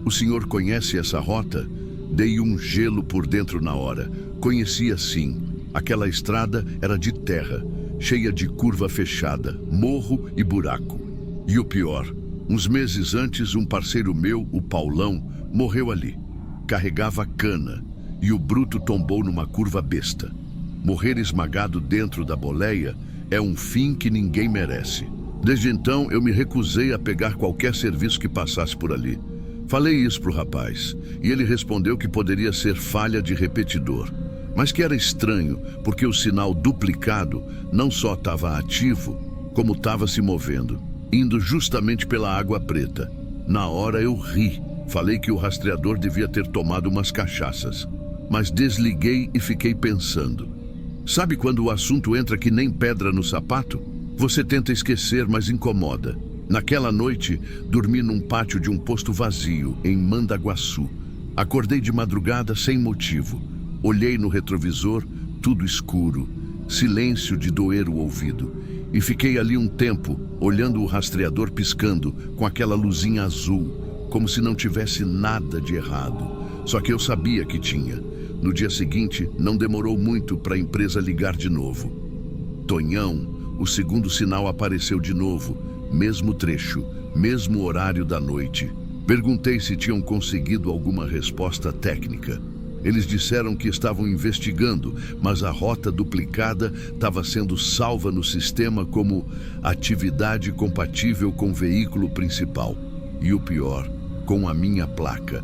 O senhor conhece essa rota? Dei um gelo por dentro na hora. Conhecia sim. Aquela estrada era de terra, cheia de curva fechada, morro e buraco. E o pior, uns meses antes um parceiro meu, o Paulão, morreu ali. Carregava cana e o bruto tombou numa curva besta. Morrer esmagado dentro da boleia é um fim que ninguém merece. Desde então eu me recusei a pegar qualquer serviço que passasse por ali. Falei isso pro rapaz e ele respondeu que poderia ser falha de repetidor. mas que era estranho, porque o sinal duplicado não só estava ativo, como estava se movendo, indo justamente pela Água Preta. Na hora eu ri, falei que o rastreador devia ter tomado umas cachaças, mas desliguei e fiquei pensando. Sabe quando o assunto entra que nem pedra no sapato? Você tenta esquecer, mas incomoda. Naquela noite, dormi num pátio de um posto vazio, em Mandaguaçu. Acordei de madrugada sem motivo. Olhei no retrovisor, tudo escuro, silêncio de doer o ouvido. E fiquei ali um tempo, olhando o rastreador piscando, com aquela luzinha azul, como se não tivesse nada de errado. Só que eu sabia que tinha. No dia seguinte, não demorou muito para a empresa ligar de novo. Tonhão, o segundo sinal apareceu de novo, mesmo trecho, mesmo horário da noite. Perguntei se tinham conseguido alguma resposta técnica. Eles disseram que estavam investigando, mas a rota duplicada estava sendo salva no sistema como atividade compatível com o veículo principal. E o pior, com a minha placa.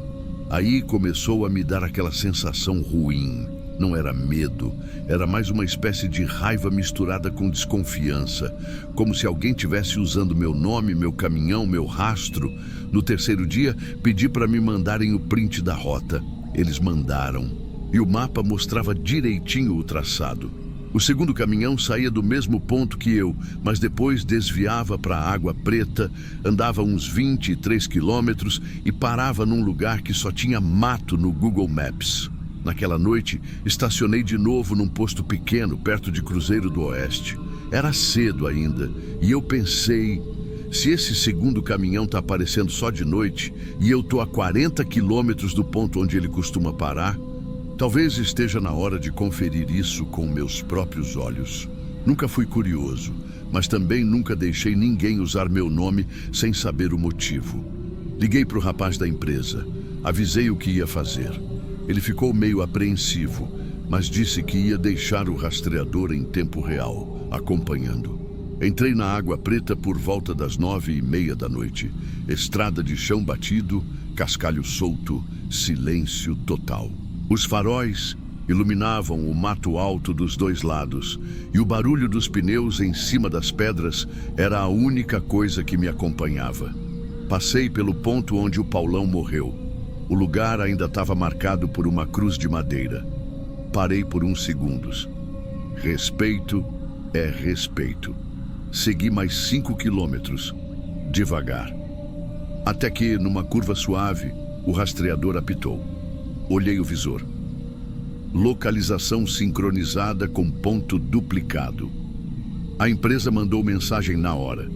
Aí começou a me dar aquela sensação ruim. Não era medo, era mais uma espécie de raiva misturada com desconfiança, como se alguém tivesse usando meu nome, meu caminhão, meu rastro. No terceiro dia, pedi para me mandarem o print da rota. Eles mandaram, e o mapa mostrava direitinho o traçado. O segundo caminhão saía do mesmo ponto que eu, mas depois desviava para a Água Preta, andava uns 23 quilômetros e parava num lugar que só tinha mato no Google Maps. Naquela noite, estacionei de novo num posto pequeno, perto de Cruzeiro do Oeste. Era cedo ainda, e eu pensei, se esse segundo caminhão está aparecendo só de noite, e eu estou a 40 quilômetros do ponto onde ele costuma parar, talvez esteja na hora de conferir isso com meus próprios olhos. Nunca fui curioso, mas também nunca deixei ninguém usar meu nome sem saber o motivo. Liguei para o rapaz da empresa, avisei o que ia fazer. Ele ficou meio apreensivo, mas disse que ia deixar o rastreador em tempo real, acompanhando. Entrei na Água Preta por volta das 9h30 da noite. Estrada de chão batido, cascalho solto, silêncio total. Os faróis iluminavam o mato alto dos dois lados, e o barulho dos pneus em cima das pedras era a única coisa que me acompanhava. Passei pelo ponto onde o Paulão morreu. O lugar ainda estava marcado por uma cruz de madeira. Parei por uns segundos. Respeito é respeito. Segui mais 5 quilômetros, devagar. Até que, numa curva suave, o rastreador apitou. Olhei o visor. Localização sincronizada com ponto duplicado. A empresa mandou mensagem na hora.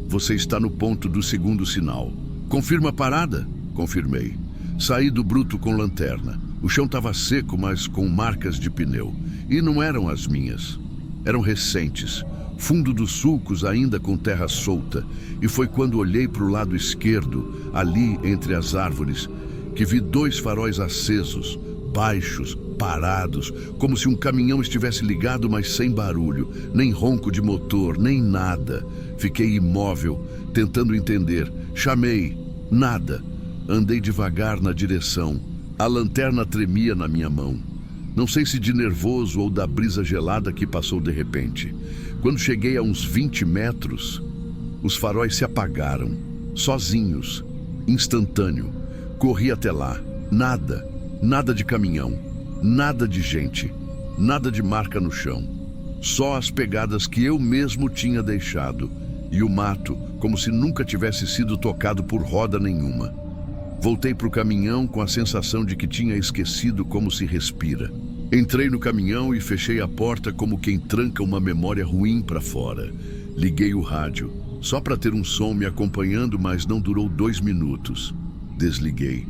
Você está no ponto do segundo sinal. Confirma a parada? Confirmei. Saí do bruto com lanterna. O chão estava seco, mas com marcas de pneu. E não eram as minhas. Eram recentes. Fundo dos sulcos ainda com terra solta. E foi quando olhei para o lado esquerdo, ali entre as árvores, que vi 2 faróis acesos, baixos, parados, como se um caminhão estivesse ligado, mas sem barulho, nem ronco de motor, nem nada. Fiquei imóvel, tentando entender. Chamei. Nada. Andei devagar na direção. A lanterna tremia na minha mão. Não sei se de nervoso ou da brisa gelada que passou de repente. Quando cheguei a uns 20 metros, os faróis se apagaram, sozinhos, instantâneo. Corri até lá. Nada, nada de caminhão, nada de gente, nada de marca no chão. Só as pegadas que eu mesmo tinha deixado e o mato, como se nunca tivesse sido tocado por roda nenhuma. Voltei para o caminhão com a sensação de que tinha esquecido como se respira. Entrei no caminhão e fechei a porta como quem tranca uma memória ruim para fora. Liguei o rádio, só para ter um som me acompanhando, mas não durou 2 minutos. Desliguei.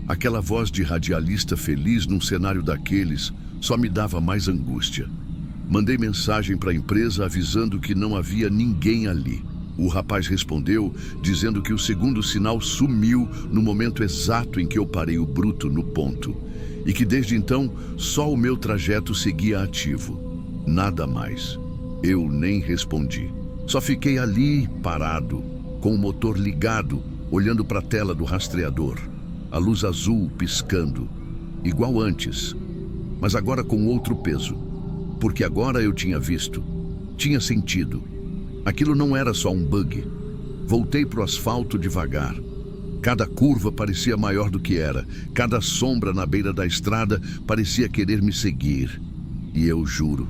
Aquela voz de radialista feliz num cenário daqueles só me dava mais angústia. Mandei mensagem para a empresa avisando que não havia ninguém ali. O rapaz respondeu dizendo que o segundo sinal sumiu no momento exato em que eu parei o bruto no ponto e que desde então só o meu trajeto seguia ativo. Nada mais. Eu nem respondi. Só fiquei ali parado, com o motor ligado, olhando para a tela do rastreador. A luz azul piscando, igual antes. mas agora com outro peso. Porque agora eu tinha visto, tinha sentido. Aquilo não era só um bug. Voltei para o asfalto devagar. Cada curva parecia maior do que era. Cada sombra na beira da estrada parecia querer me seguir. E eu juro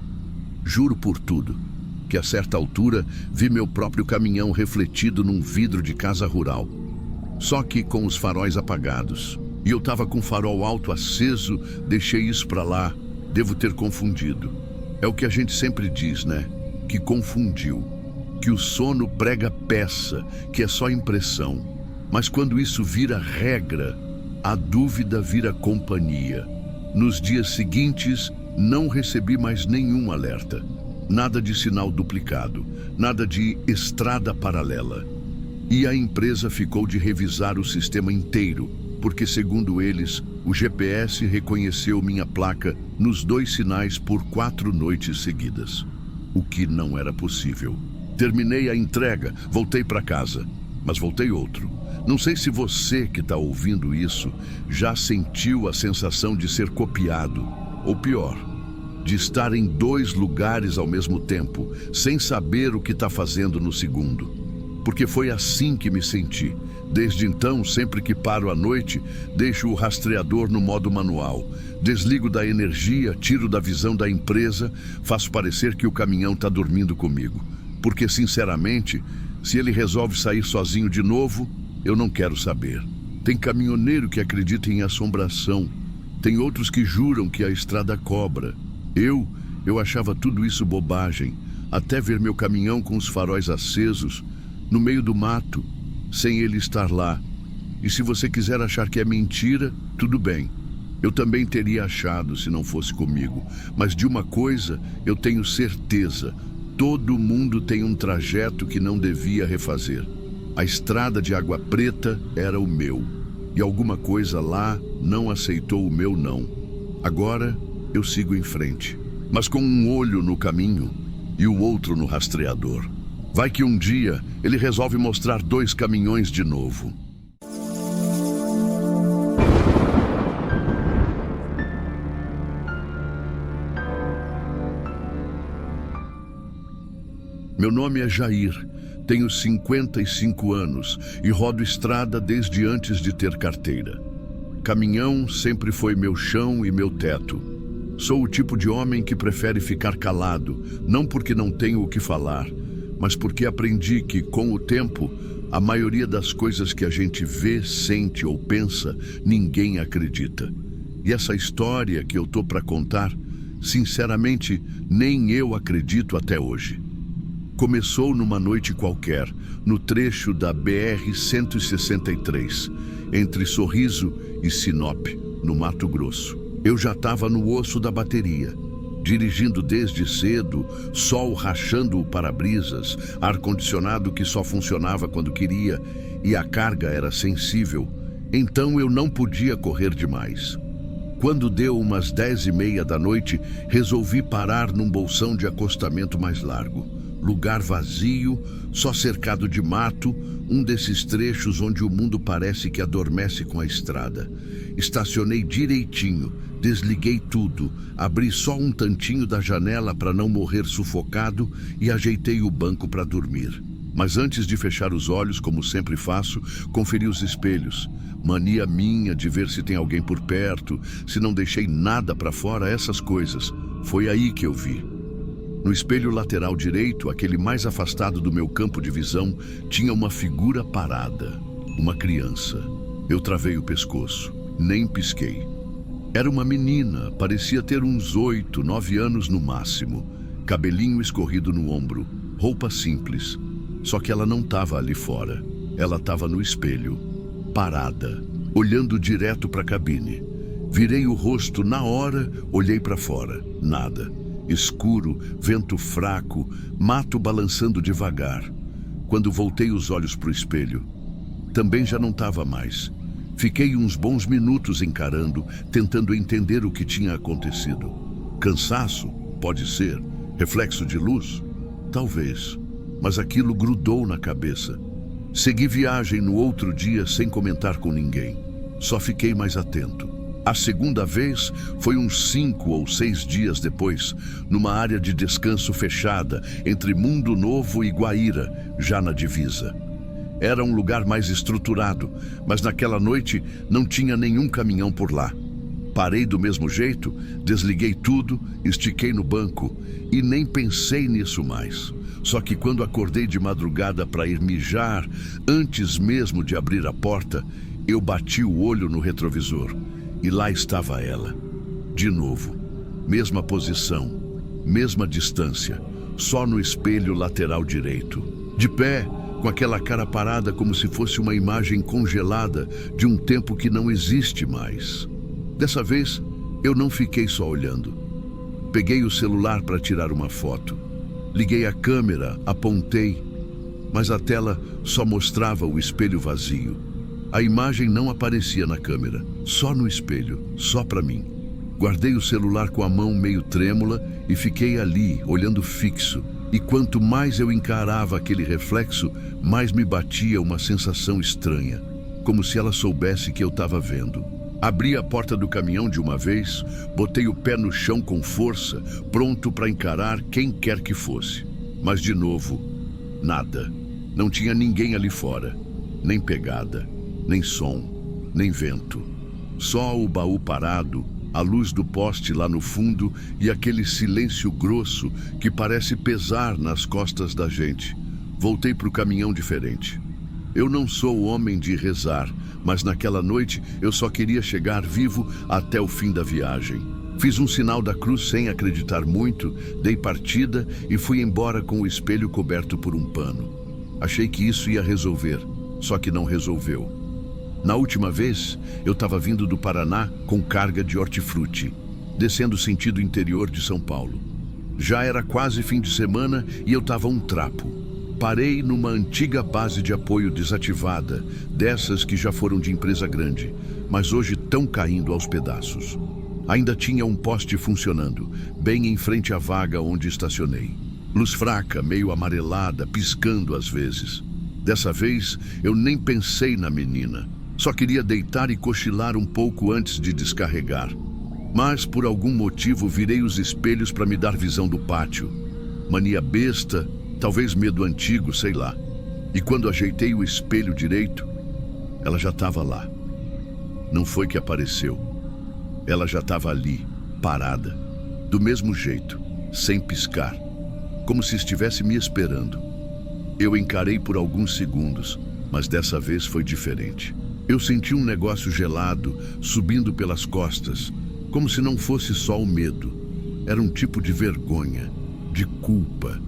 por tudo, que a certa altura vi meu próprio caminhão refletido num vidro de casa rural. Só que com os faróis apagados. E eu estava com o farol alto aceso, deixei isso para lá. Devo ter confundido. É o que a gente sempre diz, né? Que confundiu. Que o sono prega peça, que é só impressão. Mas quando isso vira regra, a dúvida vira companhia. Nos dias seguintes, não recebi mais nenhum alerta. Nada de sinal duplicado, nada de estrada paralela. E a empresa ficou de revisar o sistema inteiro, porque, segundo eles, o GPS reconheceu minha placa nos 2 sinais por 4 noites seguidas. O que não era possível. Terminei a entrega, voltei para casa, mas voltei outro. Não sei se você que está ouvindo isso já sentiu a sensação de ser copiado, ou pior, de estar em 2 lugares ao mesmo tempo, sem saber o que está fazendo no segundo. Porque foi assim que me senti. Desde então, sempre que paro à noite, deixo o rastreador no modo manual. Desligo da energia, tiro da visão da empresa, faço parecer que o caminhão está dormindo comigo. Porque, sinceramente, se ele resolve sair sozinho de novo, eu não quero saber. Tem caminhoneiro que acredita em assombração. Tem outros que juram que a estrada cobra. Eu achava tudo isso bobagem, até ver meu caminhão com os faróis acesos, no meio do mato, sem ele estar lá. E se você quiser achar que é mentira, tudo bem. Eu também teria achado se não fosse comigo. Mas de uma coisa eu tenho certeza: todo mundo tem um trajeto que não devia refazer. A estrada de Água Preta era o meu. E alguma coisa lá não aceitou o meu não. Agora eu sigo em frente, mas com um olho no caminho e o outro no rastreador. Vai que um dia ele resolve mostrar 2 caminhões de novo. Meu nome é Jair, tenho 55 anos e rodo estrada desde antes de ter carteira. Caminhão sempre foi meu chão e meu teto. Sou o tipo de homem que prefere ficar calado, não porque não tenho o que falar, mas porque aprendi que, com o tempo, a maioria das coisas que a gente vê, sente ou pensa, ninguém acredita. E essa história que eu tô para contar, sinceramente, nem eu acredito até hoje. Começou numa noite qualquer, no trecho da BR-163, entre Sorriso e Sinop, no Mato Grosso. Eu já estava no osso da bateria, dirigindo desde cedo, sol rachando o para-brisas, ar-condicionado que só funcionava quando queria, e a carga era sensível, então eu não podia correr demais. Quando deu umas 10h30 da noite, resolvi parar num bolsão de acostamento mais largo. Lugar vazio, só cercado de mato, um desses trechos onde o mundo parece que adormece com a estrada. Estacionei direitinho, desliguei tudo, abri só um tantinho da janela para não morrer sufocado e ajeitei o banco para dormir. Mas antes de fechar os olhos, como sempre faço, conferi os espelhos. Mania minha de ver se tem alguém por perto, se não deixei nada para fora, essas coisas. Foi aí que eu vi. No espelho lateral direito, aquele mais afastado do meu campo de visão, tinha uma figura parada, uma criança. Eu travei o pescoço, nem pisquei. Era uma menina, parecia ter uns 8, 9 anos no máximo, cabelinho escorrido no ombro, roupa simples. Só que ela não estava ali fora, ela estava no espelho, parada, olhando direto para a cabine. Virei o rosto na hora, olhei para fora, nada. Escuro, vento fraco, mato balançando devagar. Quando voltei os olhos para o espelho, também já não estava mais. Fiquei uns bons minutos encarando, tentando entender o que tinha acontecido. Cansaço? Pode ser. Reflexo de luz? Talvez. Mas aquilo grudou na cabeça. Segui viagem no outro dia sem comentar com ninguém. Só fiquei mais atento. A segunda vez foi uns 5 ou 6 dias depois, numa área de descanso fechada entre Mundo Novo e Guaíra, já na divisa. Era um lugar mais estruturado, mas naquela noite não tinha nenhum caminhão por lá. Parei do mesmo jeito, desliguei tudo, estiquei no banco e nem pensei nisso mais. Só que quando acordei de madrugada para ir mijar, antes mesmo de abrir a porta, eu bati o olho no retrovisor e lá estava ela. De novo, mesma posição, mesma distância, só no espelho lateral direito. De pé, com aquela cara parada como se fosse uma imagem congelada de um tempo que não existe mais. Dessa vez, eu não fiquei só olhando. Peguei o celular para tirar uma foto. Liguei a câmera, apontei, mas a tela só mostrava o espelho vazio. A imagem não aparecia na câmera, só no espelho, só para mim. Guardei o celular com a mão meio trêmula e fiquei ali, olhando fixo. E quanto mais eu encarava aquele reflexo, mais me batia uma sensação estranha, como se ela soubesse que eu estava vendo. Abri a porta do caminhão de uma vez, botei o pé no chão com força, pronto para encarar quem quer que fosse. Mas de novo, nada. Não tinha ninguém ali fora, nem pegada, nem som, nem vento. Só o baú parado, a luz do poste lá no fundo e aquele silêncio grosso que parece pesar nas costas da gente. Voltei para o caminhão diferente. Eu não sou homem de rezar, mas naquela noite eu só queria chegar vivo até o fim da viagem. Fiz um sinal da cruz sem acreditar muito, dei partida e fui embora com o espelho coberto por um pano. Achei que isso ia resolver, só que não resolveu. Na última vez, eu estava vindo do Paraná com carga de hortifruti, descendo sentido interior de São Paulo. Já era quase fim de semana e eu estava um trapo. Parei numa antiga base de apoio desativada, dessas que já foram de empresa grande, mas hoje estão caindo aos pedaços. Ainda tinha um poste funcionando, bem em frente à vaga onde estacionei. Luz fraca, meio amarelada, piscando às vezes. Dessa vez, eu nem pensei na menina. Só queria deitar e cochilar um pouco antes de descarregar. Mas, por algum motivo, virei os espelhos para me dar visão do pátio. Mania besta, talvez medo antigo, sei lá. E quando ajeitei o espelho direito, ela já estava lá. Não foi que apareceu. Ela já estava ali, parada, do mesmo jeito, sem piscar, como se estivesse me esperando. Eu encarei por alguns segundos, mas dessa vez foi diferente. Eu senti um negócio gelado subindo pelas costas, como se não fosse só o medo. Era um tipo de vergonha, de culpa,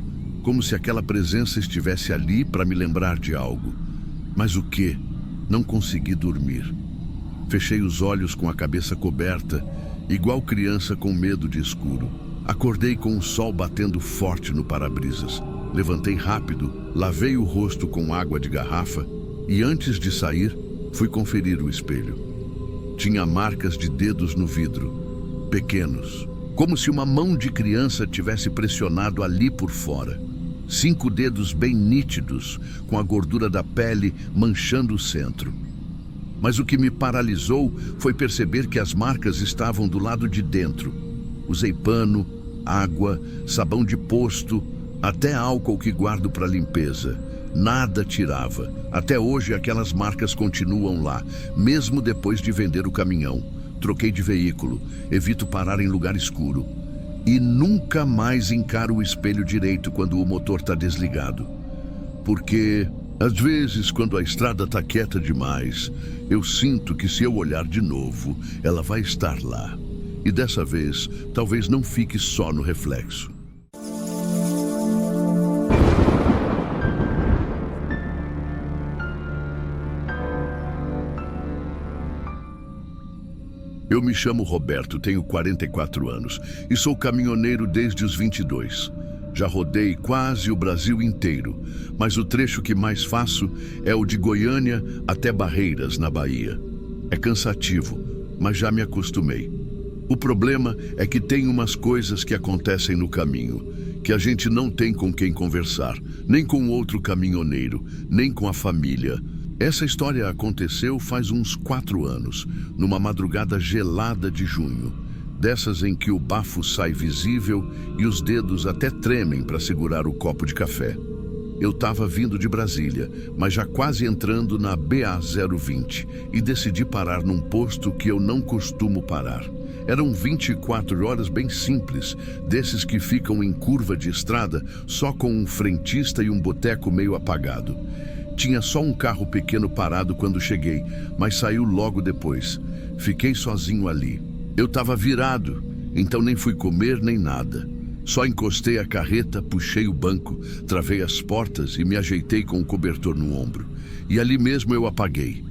como se aquela presença estivesse ali para me lembrar de algo. Mas o quê? Não consegui dormir. Fechei os olhos com a cabeça coberta, igual criança com medo de escuro. Acordei com o sol batendo forte no para-brisas. Levantei rápido, lavei o rosto com água de garrafa e antes de sair, fui conferir o espelho. Tinha marcas de dedos no vidro, pequenos, como se uma mão de criança tivesse pressionado ali por fora. 5 dedos bem nítidos, com a gordura da pele manchando o centro. Mas o que me paralisou foi perceber que as marcas estavam do lado de dentro. Usei pano, água, sabão de posto, até álcool que guardo para limpeza. Nada tirava. Até hoje aquelas marcas continuam lá, mesmo depois de vender o caminhão. Troquei de veículo, evito parar em lugar escuro. E nunca mais encaro o espelho direito quando o motor está desligado. Porque, às vezes, quando a estrada está quieta demais, eu sinto que se eu olhar de novo, ela vai estar lá. E dessa vez, talvez não fique só no reflexo. Eu me chamo Roberto, tenho 44 anos e sou caminhoneiro desde os 22. Já rodei quase o Brasil inteiro, mas o trecho que mais faço é o de Goiânia até Barreiras, na Bahia. É cansativo, mas já me acostumei. O problema é que tem umas coisas que acontecem no caminho, que a gente não tem com quem conversar, nem com outro caminhoneiro, nem com a família. Essa história aconteceu faz uns 4 anos, numa madrugada gelada de junho, dessas em que o bafo sai visível e os dedos até tremem para segurar o copo de café. Eu estava vindo de Brasília, mas já quase entrando na BA-020 e decidi parar num posto que eu não costumo parar. Eram 24 horas bem simples, desses que ficam em curva de estrada, só com um frentista e um boteco meio apagado. Tinha só um carro pequeno parado quando cheguei, mas saiu logo depois. Fiquei sozinho ali. Eu estava virado, então nem fui comer nem nada. Só encostei a carreta, puxei o banco, travei as portas e me ajeitei com o cobertor no ombro. E ali mesmo eu apaguei.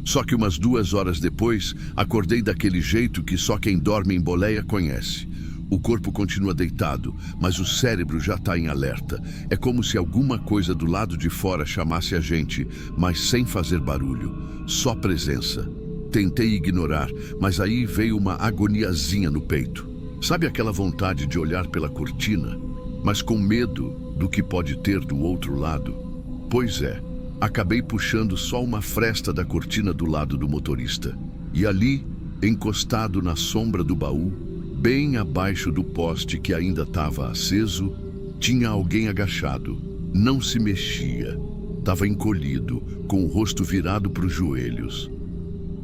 Só que umas 2 horas depois, acordei daquele jeito que só quem dorme em boleia conhece. O corpo continua deitado, mas o cérebro já está em alerta. É como se alguma coisa do lado de fora chamasse a gente, mas sem fazer barulho. Só presença. Tentei ignorar, mas aí veio uma agoniazinha no peito. Sabe aquela vontade de olhar pela cortina, mas com medo do que pode ter do outro lado? Pois é, acabei puxando só uma fresta da cortina do lado do motorista. E ali, encostado na sombra do baú, bem abaixo do poste que ainda estava aceso, tinha alguém agachado. Não se mexia. Estava encolhido, com o rosto virado para os joelhos.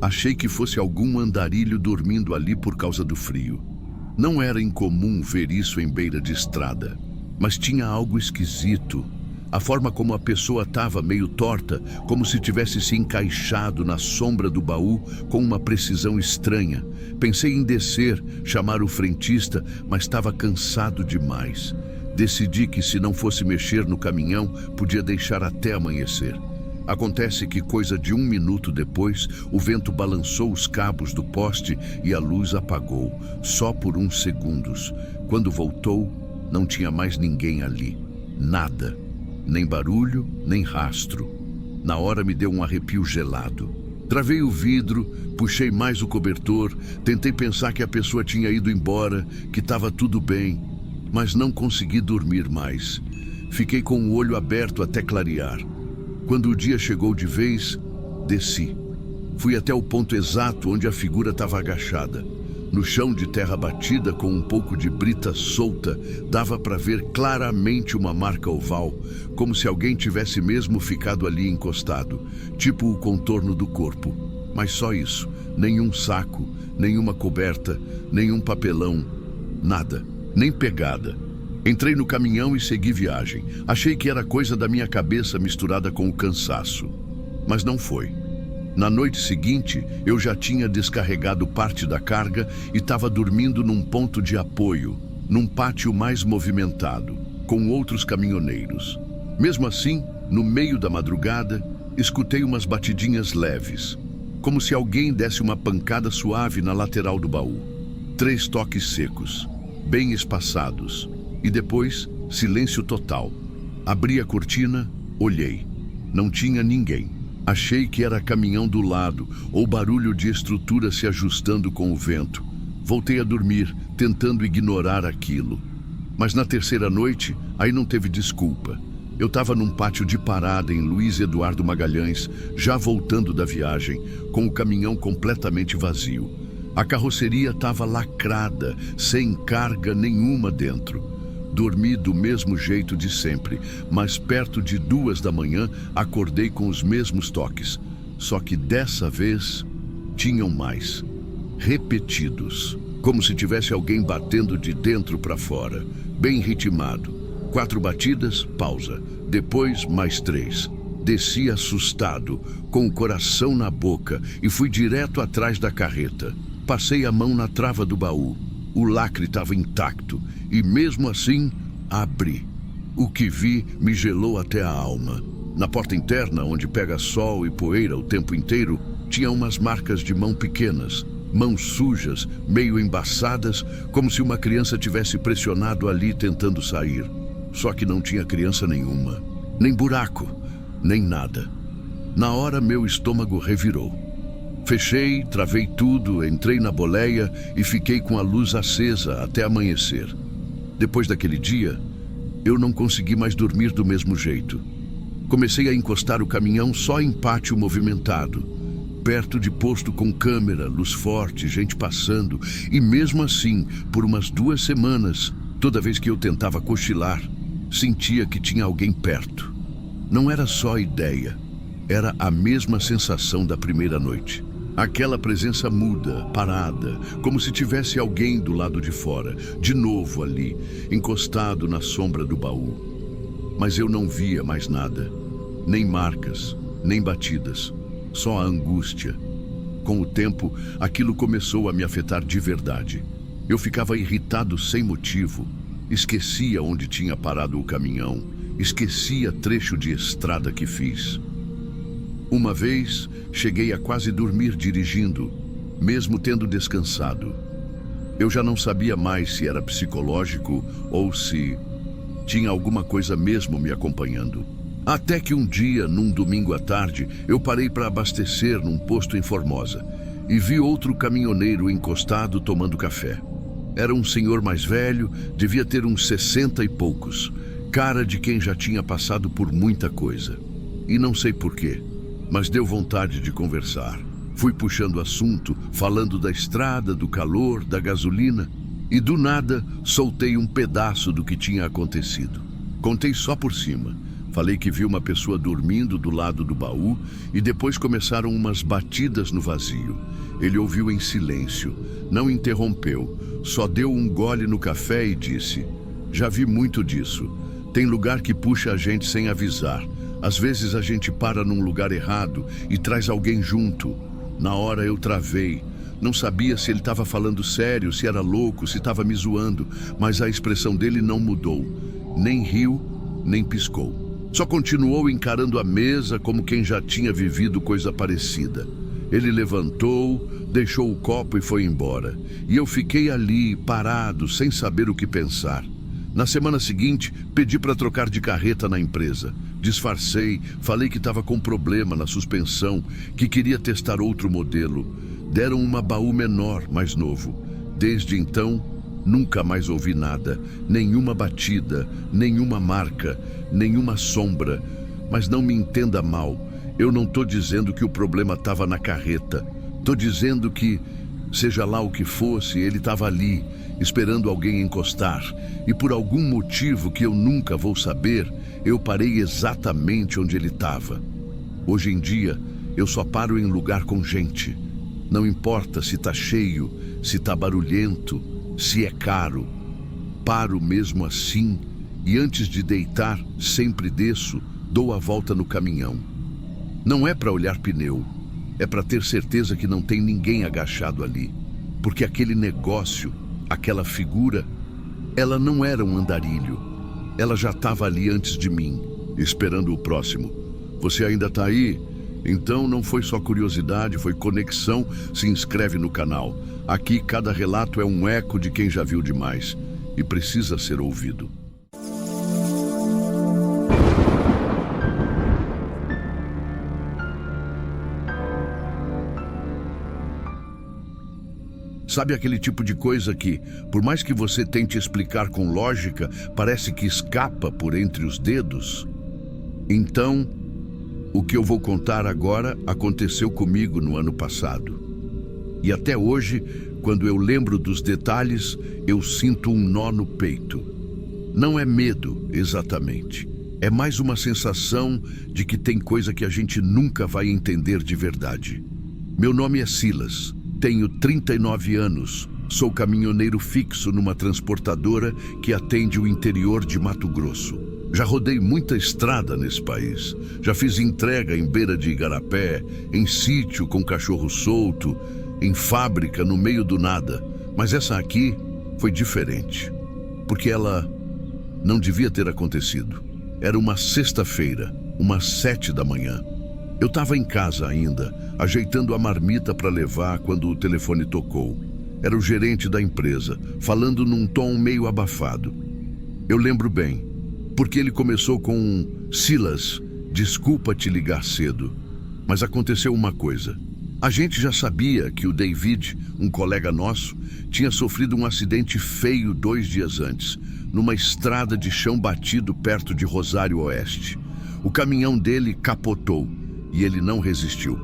Achei que fosse algum andarilho dormindo ali por causa do frio. Não era incomum ver isso em beira de estrada, mas tinha algo esquisito. A forma como a pessoa estava meio torta, como se tivesse se encaixado na sombra do baú com uma precisão estranha. Pensei em descer, chamar o frentista, mas estava cansado demais. Decidi que se não fosse mexer no caminhão, podia deixar até amanhecer. Acontece que coisa de 1 minuto depois, o vento balançou os cabos do poste e a luz apagou, só por uns segundos. Quando voltou, não tinha mais ninguém ali. Nada. Nem barulho, nem rastro. Na hora me deu um arrepio gelado. Travei o vidro, puxei mais o cobertor, tentei pensar que a pessoa tinha ido embora, que estava tudo bem, mas não consegui dormir mais. Fiquei com o olho aberto até clarear. Quando o dia chegou de vez, desci. Fui até o ponto exato onde a figura estava agachada. No chão de terra batida, com um pouco de brita solta, dava para ver claramente uma marca oval, como se alguém tivesse mesmo ficado ali encostado, tipo o contorno do corpo. Mas só isso, nenhum saco, nenhuma coberta, nenhum papelão, nada, nem pegada. Entrei no caminhão e segui viagem. Achei que era coisa da minha cabeça misturada com o cansaço. Mas não foi. Na noite seguinte, eu já tinha descarregado parte da carga e estava dormindo num ponto de apoio, num pátio mais movimentado, com outros caminhoneiros. Mesmo assim, no meio da madrugada, escutei umas batidinhas leves, como se alguém desse uma pancada suave na lateral do baú. 3 toques secos, bem espaçados. E depois, silêncio total. Abri a cortina, olhei. Não tinha ninguém. Achei que era caminhão do lado, ou barulho de estrutura se ajustando com o vento. Voltei a dormir, tentando ignorar aquilo. Mas na terceira noite, aí não teve desculpa. Eu estava num pátio de parada em Luiz Eduardo Magalhães, já voltando da viagem, com o caminhão completamente vazio. A carroceria estava lacrada, sem carga nenhuma dentro. Dormi do mesmo jeito de sempre, mas perto de 2 da manhã acordei com os mesmos toques. Só que dessa vez tinham mais. Repetidos. Como se tivesse alguém batendo de dentro para fora. Bem ritmado. 4 batidas, pausa. Depois mais 3. Desci assustado, com o coração na boca, e fui direto atrás da carreta. Passei a mão na trava do baú. O lacre estava intacto e, mesmo assim, abri. O que vi me gelou até a alma. Na porta interna, onde pega sol e poeira o tempo inteiro, tinha umas marcas de mão pequenas, mãos sujas, meio embaçadas, como se uma criança tivesse pressionado ali tentando sair. Só que não tinha criança nenhuma, nem buraco, nem nada. Na hora, meu estômago revirou. Fechei, travei tudo, entrei na boleia e fiquei com a luz acesa até amanhecer. Depois daquele dia, eu não consegui mais dormir do mesmo jeito. Comecei a encostar o caminhão só em pátio movimentado, perto de posto com câmera, luz forte, gente passando, e mesmo assim, por umas 2 semanas, toda vez que eu tentava cochilar, sentia que tinha alguém perto. Não era só ideia, era a mesma sensação da primeira noite. Aquela presença muda, parada, como se tivesse alguém do lado de fora, de novo ali, encostado na sombra do baú. Mas eu não via mais nada, nem marcas, nem batidas, só a angústia. Com o tempo, aquilo começou a me afetar de verdade. Eu ficava irritado sem motivo, esquecia onde tinha parado o caminhão, esquecia trecho de estrada que fiz. Uma vez, cheguei a quase dormir dirigindo, mesmo tendo descansado. Eu já não sabia mais se era psicológico ou se tinha alguma coisa mesmo me acompanhando. Até que um dia, num domingo à tarde, eu parei para abastecer num posto em Formosa e vi outro caminhoneiro encostado tomando café. Era um senhor mais velho, devia ter uns 60 e poucos, cara de quem já tinha passado por muita coisa. E não sei porquê, mas deu vontade de conversar. Fui puxando assunto, falando da estrada, do calor, da gasolina, e do nada soltei um pedaço do que tinha acontecido. Contei só por cima. Falei que vi uma pessoa dormindo do lado do baú e depois começaram umas batidas no vazio. Ele ouviu em silêncio, não interrompeu, só deu um gole no café e disse: "Já vi muito disso. Tem lugar que puxa a gente sem avisar. Às vezes a gente para num lugar errado e traz alguém junto." Na hora eu travei. Não sabia se ele estava falando sério, se era louco, se estava me zoando, mas a expressão dele não mudou. Nem riu, nem piscou. Só continuou encarando a mesa como quem já tinha vivido coisa parecida. Ele levantou, deixou o copo e foi embora. E eu fiquei ali, parado, sem saber o que pensar. Na semana seguinte, pedi para trocar de carreta na empresa. Disfarcei, falei que estava com problema na suspensão, que queria testar outro modelo. Deram uma baú menor, mais novo. Desde então, nunca mais ouvi nada, nenhuma batida, nenhuma marca, nenhuma sombra. Mas não me entenda mal, eu não estou dizendo que o problema estava na carreta. Estou dizendo que, seja lá o que fosse, ele estava ali, esperando alguém encostar. E por algum motivo que eu nunca vou saber, eu parei exatamente onde ele estava. Hoje em dia, eu só paro em lugar com gente. Não importa se está cheio, se está barulhento, se é caro. Paro mesmo assim e antes de deitar, sempre desço, dou a volta no caminhão. Não é para olhar pneu, é para ter certeza que não tem ninguém agachado ali. Porque aquele negócio, aquela figura, ela não era um andarilho. Ela já estava ali antes de mim, esperando o próximo. Você ainda está aí? Então não foi só curiosidade, foi conexão. Se inscreve no canal. Aqui cada relato é um eco de quem já viu demais e precisa ser ouvido. Sabe aquele tipo de coisa que, por mais que você tente explicar com lógica, parece que escapa por entre os dedos? Então, o que eu vou contar agora aconteceu comigo no ano passado. E até hoje, quando eu lembro dos detalhes, eu sinto um nó no peito. Não é medo, exatamente. É mais uma sensação de que tem coisa que a gente nunca vai entender de verdade. Meu nome é Silas. Tenho 39 anos, sou caminhoneiro fixo numa transportadora que atende o interior de Mato Grosso. Já rodei muita estrada nesse país. Já fiz entrega em beira de igarapé, em sítio com cachorro solto, em fábrica no meio do nada. Mas essa aqui foi diferente, porque ela não devia ter acontecido. Era uma sexta-feira, umas 7 da manhã. Eu estava em casa ainda, ajeitando a marmita para levar quando o telefone tocou. Era o gerente da empresa, falando num tom meio abafado. Eu lembro bem, porque ele começou com um: "Silas, desculpa te ligar cedo, mas aconteceu uma coisa." A gente já sabia que o David, um colega nosso, tinha sofrido um acidente feio 2 dias antes, numa estrada de chão batido perto de Rosário Oeste. O caminhão dele capotou e ele não resistiu.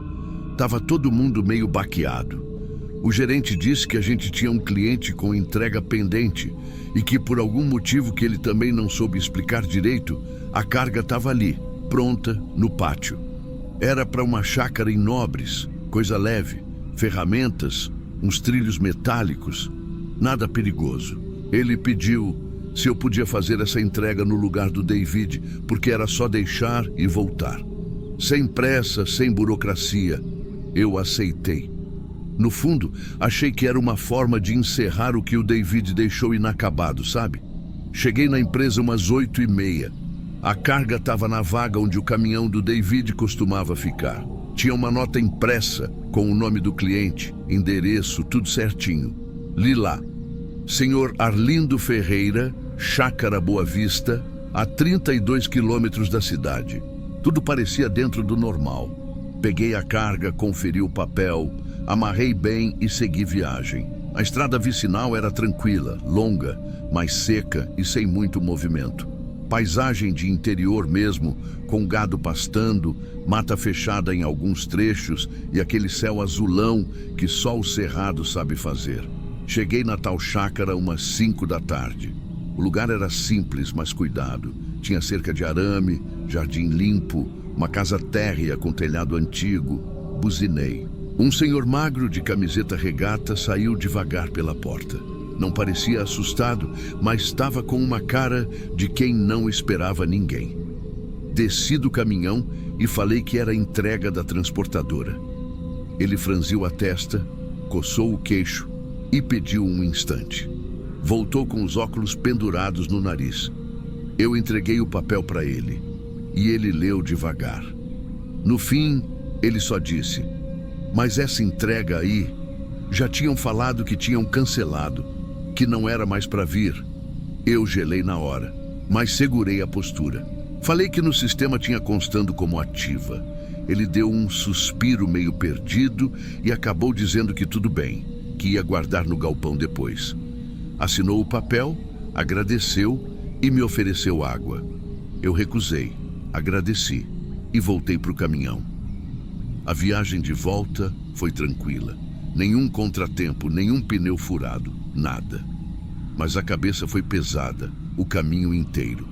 Tava todo mundo meio baqueado. O gerente disse que a gente tinha um cliente com entrega pendente e que por algum motivo que ele também não soube explicar direito, a carga estava ali, pronta, no pátio. Era para uma chácara em Nobres, coisa leve, ferramentas, uns trilhos metálicos, nada perigoso. Ele pediu se eu podia fazer essa entrega no lugar do David, porque era só deixar e voltar. Sem pressa, sem burocracia, eu aceitei. No fundo, achei que era uma forma de encerrar o que o David deixou inacabado, sabe? Cheguei na empresa umas 8h30. A carga estava na vaga onde o caminhão do David costumava ficar. Tinha uma nota impressa com o nome do cliente, endereço, tudo certinho. Li lá: Senhor Arlindo Ferreira, Chácara Boa Vista, a 32 quilômetros da cidade. Tudo parecia dentro do normal. Peguei a carga, conferi o papel, amarrei bem e segui viagem. A estrada vicinal era tranquila, longa, mas seca e sem muito movimento. Paisagem de interior mesmo, com gado pastando, mata fechada em alguns trechos e aquele céu azulão que só o cerrado sabe fazer. Cheguei na tal chácara umas 5 da tarde. O lugar era simples, mas cuidado. Tinha cerca de arame, jardim limpo, uma casa térrea com telhado antigo. Buzinei. Um senhor magro de camiseta regata saiu devagar pela porta. Não parecia assustado, mas estava com uma cara de quem não esperava ninguém. Desci do caminhão e falei que era a entrega da transportadora. Ele franziu a testa, coçou o queixo e pediu um instante. Voltou com os óculos pendurados no nariz. Eu entreguei o papel para ele e ele leu devagar. No fim, ele só disse: mas essa entrega aí, já tinham falado que tinham cancelado, que não era mais para vir. Eu gelei na hora, mas segurei a postura. Falei que no sistema tinha constando como ativa. Ele deu um suspiro meio perdido e acabou dizendo que tudo bem, que ia guardar no galpão depois. Assinou o papel, agradeceu e me ofereceu água. Eu recusei, agradeci e voltei para o caminhão. A viagem de volta foi tranquila. Nenhum contratempo, nenhum pneu furado, nada. Mas a cabeça foi pesada, o caminho inteiro.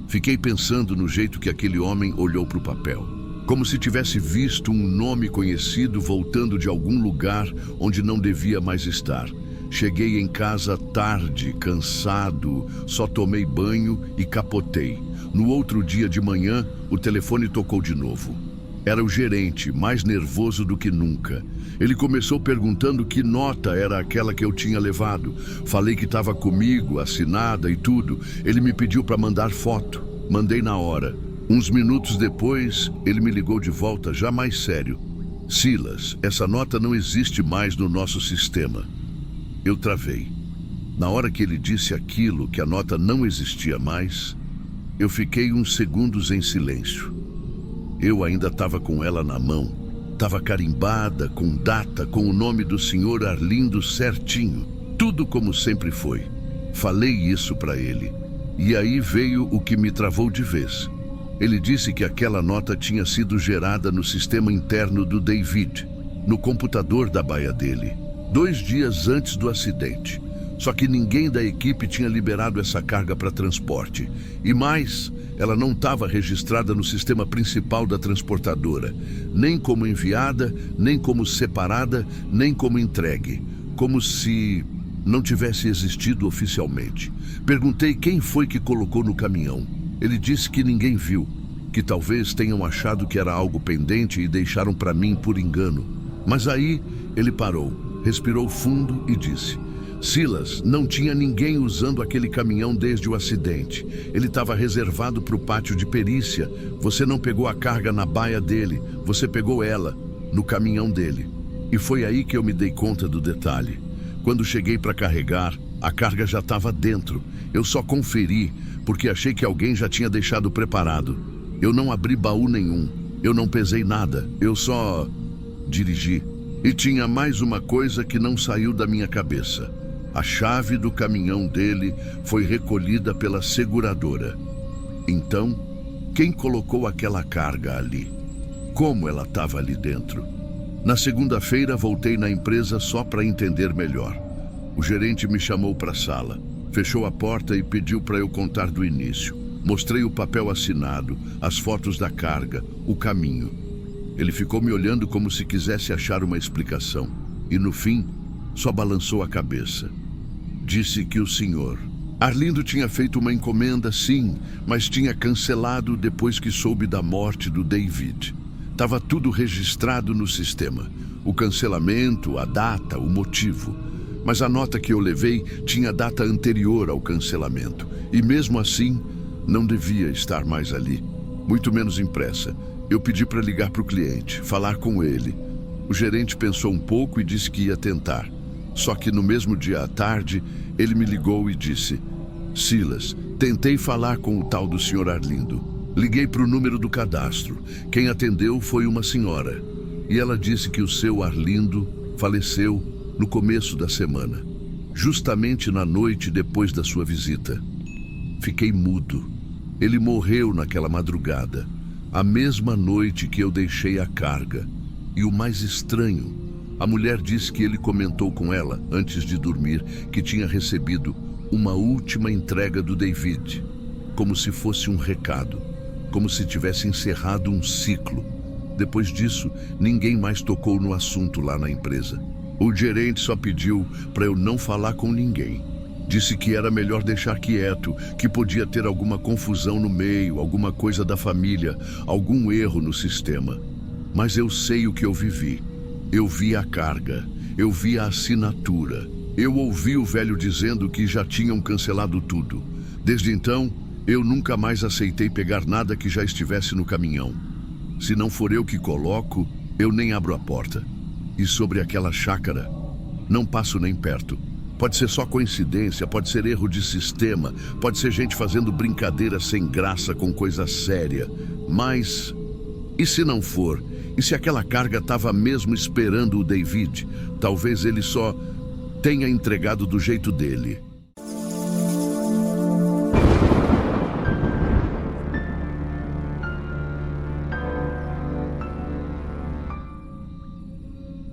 Fiquei pensando no jeito que aquele homem olhou para o papel. Como se tivesse visto um nome conhecido voltando de algum lugar onde não devia mais estar. Cheguei em casa tarde, cansado, só tomei banho e capotei. No outro dia de manhã, o telefone tocou de novo. Era o gerente, mais nervoso do que nunca. Ele começou perguntando que nota era aquela que eu tinha levado. Falei que estava comigo, assinada e tudo. Ele me pediu para mandar foto. Mandei na hora. Uns minutos depois, ele me ligou de volta, já mais sério. Silas, essa nota não existe mais no nosso sistema. Eu travei. Na hora que ele disse aquilo, que a nota não existia mais, eu fiquei uns segundos em silêncio. Eu ainda estava com ela na mão. Estava carimbada, com data, com o nome do senhor Arlindo certinho. Tudo como sempre foi. Falei isso para ele. E aí veio o que me travou de vez. Ele disse que aquela nota tinha sido gerada no sistema interno do David, no computador da baia dele, 2 dias antes do acidente. Só que ninguém da equipe tinha liberado essa carga para transporte. E mais, ela não estava registrada no sistema principal da transportadora, nem como enviada, nem como separada, nem como entregue. Como se não tivesse existido oficialmente. Perguntei quem foi que colocou no caminhão. Ele disse que ninguém viu, que talvez tenham achado que era algo pendente e deixaram para mim por engano. Mas aí ele parou, respirou fundo e disse: Silas, não tinha ninguém usando aquele caminhão desde o acidente. Ele estava reservado para o pátio de perícia. Você não pegou a carga na baia dele, você pegou ela, no caminhão dele. E foi aí que eu me dei conta do detalhe. Quando cheguei para carregar, a carga já estava dentro. Eu só conferi, porque achei que alguém já tinha deixado preparado. Eu não abri baú nenhum, eu não pesei nada, eu só dirigi. E tinha mais uma coisa que não saiu da minha cabeça. A chave do caminhão dele foi recolhida pela seguradora. Então, Quem colocou aquela carga ali? Como ela estava ali dentro? Na segunda-feira, voltei na empresa só para entender melhor. O gerente me chamou para a sala, fechou a porta e pediu para eu contar do início. Mostrei o papel assinado, as fotos da carga, o caminho. Ele ficou me olhando como se quisesse achar uma explicação. E no fim, só balançou a cabeça. Disse que o senhor Arlindo tinha feito uma encomenda, sim, mas tinha cancelado depois que soube da morte do David. Estava tudo registrado no sistema. O cancelamento, a data, o motivo. Mas a nota que eu levei tinha data anterior ao cancelamento. E mesmo assim, não devia estar mais ali. Muito menos impressa. Eu pedi para ligar para o cliente, falar com ele. O gerente pensou um pouco e disse que ia tentar. Só que no mesmo dia à tarde, ele me ligou e disse: Silas, tentei falar com o tal do senhor Arlindo. Liguei para o número do cadastro. Quem atendeu foi uma senhora. E ela disse que o seu Arlindo faleceu no começo da semana, justamente na noite depois da sua visita. Fiquei mudo. Ele morreu naquela madrugada, a mesma noite que eu deixei a carga. E o mais estranho, a mulher disse que ele comentou com ela, antes de dormir, que tinha recebido uma última entrega do David, como se fosse um recado, como se tivesse encerrado um ciclo. Depois disso, ninguém mais tocou no assunto lá na empresa. O gerente só pediu para eu não falar com ninguém. Disse que era melhor deixar quieto, que podia ter alguma confusão no meio, alguma coisa da família, algum erro no sistema. Mas eu sei o que eu vivi. Eu vi a carga, eu vi a assinatura. Eu ouvi o velho dizendo que já tinham cancelado tudo. Desde então, eu nunca mais aceitei pegar nada que já estivesse no caminhão. Se não for eu que coloco, eu nem abro a porta. E sobre aquela chácara, não passo nem perto. Pode ser só coincidência, pode ser erro de sistema, pode ser gente fazendo brincadeira sem graça com coisa séria. Mas, e se não for? E se aquela carga estava mesmo esperando o David? Talvez ele só tenha entregado do jeito dele.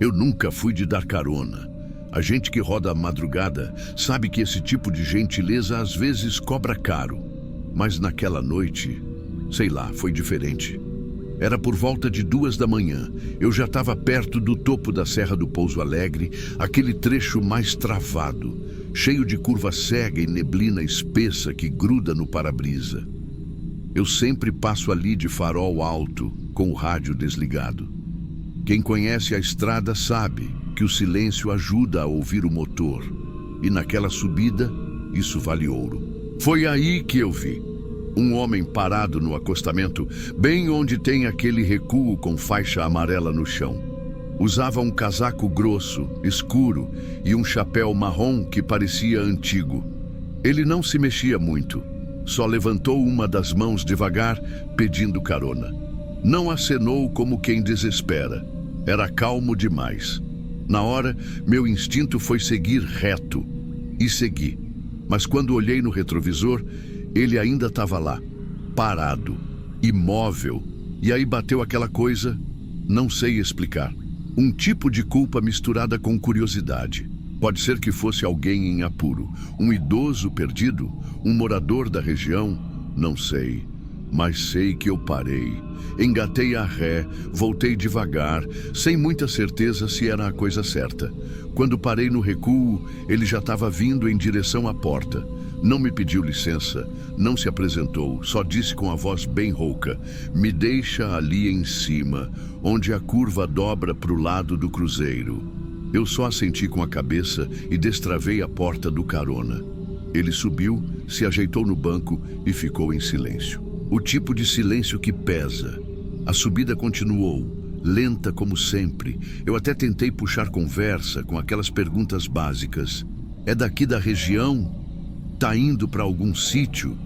Eu nunca fui de dar carona. A gente que roda a madrugada sabe que esse tipo de gentileza às vezes cobra caro. Mas naquela noite, sei lá, foi diferente. Era por volta de 2 da manhã. Eu já estava perto do topo da Serra do Pouso Alegre, aquele trecho mais travado, cheio de curva cega e neblina espessa que gruda no para-brisa. Eu sempre passo ali de farol alto, com o rádio desligado. Quem conhece a estrada sabe que o silêncio ajuda a ouvir o motor. E naquela subida, isso vale ouro. Foi aí que eu vi um homem parado no acostamento, bem onde tem aquele recuo com faixa amarela no chão. Usava um casaco grosso, escuro, e um chapéu marrom que parecia antigo. Ele não se mexia muito, só levantou uma das mãos devagar, pedindo carona. Não acenou como quem desespera. Era calmo demais. Na hora, meu instinto foi seguir reto. E segui. Mas quando olhei no retrovisor, ele ainda estava lá, parado, imóvel. E aí bateu aquela coisa, não sei explicar. Um tipo de culpa misturada com curiosidade. Pode ser que fosse alguém em apuro, um idoso perdido, um morador da região, não sei. Mas sei que eu parei, engatei a ré, voltei devagar, sem muita certeza se era a coisa certa. Quando parei no recuo, ele já estava vindo em direção à porta. Não me pediu licença, não se apresentou, só disse com a voz bem rouca: me deixa ali em cima, onde a curva dobra para o lado do cruzeiro. Eu só assenti com a cabeça e destravei a porta do carona. Ele subiu, se ajeitou no banco e ficou em silêncio. O tipo de silêncio que pesa. A subida continuou, lenta como sempre. Eu até tentei puxar conversa com aquelas perguntas básicas. É daqui da região? Tá indo para algum sítio?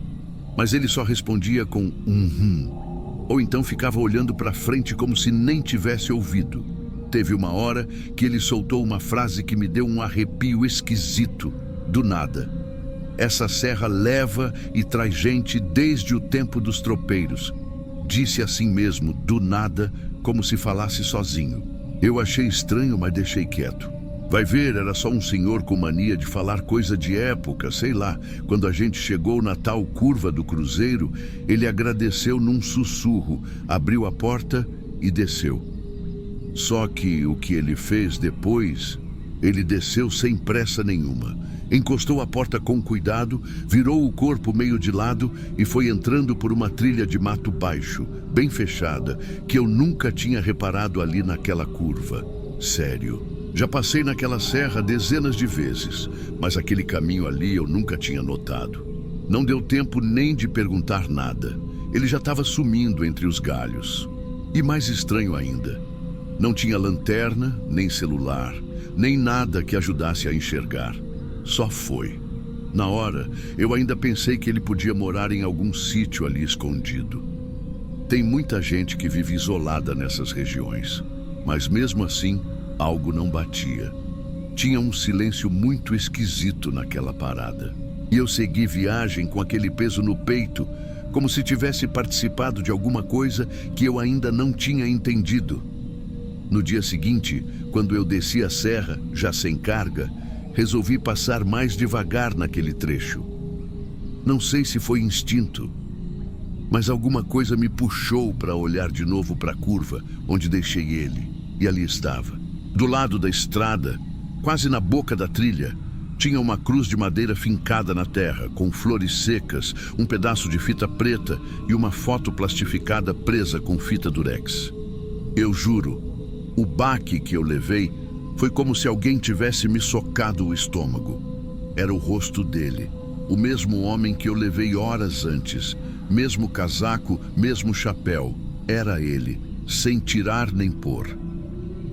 Mas ele só respondia com Ou então ficava olhando para frente como se nem tivesse ouvido. Teve uma hora que ele soltou uma frase que me deu um arrepio esquisito, do nada. Essa serra leva e traz gente desde o tempo dos tropeiros. Disse assim mesmo, do nada, como se falasse sozinho. Eu achei estranho, mas deixei quieto. Vai ver, era só um senhor com mania de falar coisa de época, sei lá. Quando a gente chegou na tal curva do cruzeiro, ele agradeceu num sussurro, abriu a porta e desceu. Só que o que ele fez depois, ele desceu sem pressa nenhuma. Encostou a porta com cuidado, virou o corpo meio de lado e foi entrando por uma trilha de mato baixo, bem fechada, que eu nunca tinha reparado ali naquela curva. Sério. Já passei naquela serra dezenas de vezes, mas aquele caminho ali eu nunca tinha notado. Não deu tempo nem de perguntar nada. Ele já estava sumindo entre os galhos. E mais estranho ainda, não tinha lanterna, nem celular, nem nada que ajudasse a enxergar. Só foi. Na hora, eu ainda pensei que ele podia morar em algum sítio ali escondido. Tem muita gente que vive isolada nessas regiões, mas mesmo assim, algo não batia. Tinha um silêncio muito esquisito naquela parada. E eu segui viagem com aquele peso no peito, como se tivesse participado de alguma coisa que eu ainda não tinha entendido. No dia seguinte, quando eu desci a serra, já sem carga, resolvi passar mais devagar naquele trecho. Não sei se foi instinto, mas alguma coisa me puxou para olhar de novo para a curva, onde deixei ele, e ali estava. Do lado da estrada, quase na boca da trilha, tinha uma cruz de madeira fincada na terra, com flores secas, um pedaço de fita preta e uma foto plastificada presa com fita durex. Eu juro, o baque que eu levei foi como se alguém tivesse me socado o estômago. Era o rosto dele, o mesmo homem que eu levei horas antes, mesmo casaco, mesmo chapéu. Era ele, sem tirar nem pôr.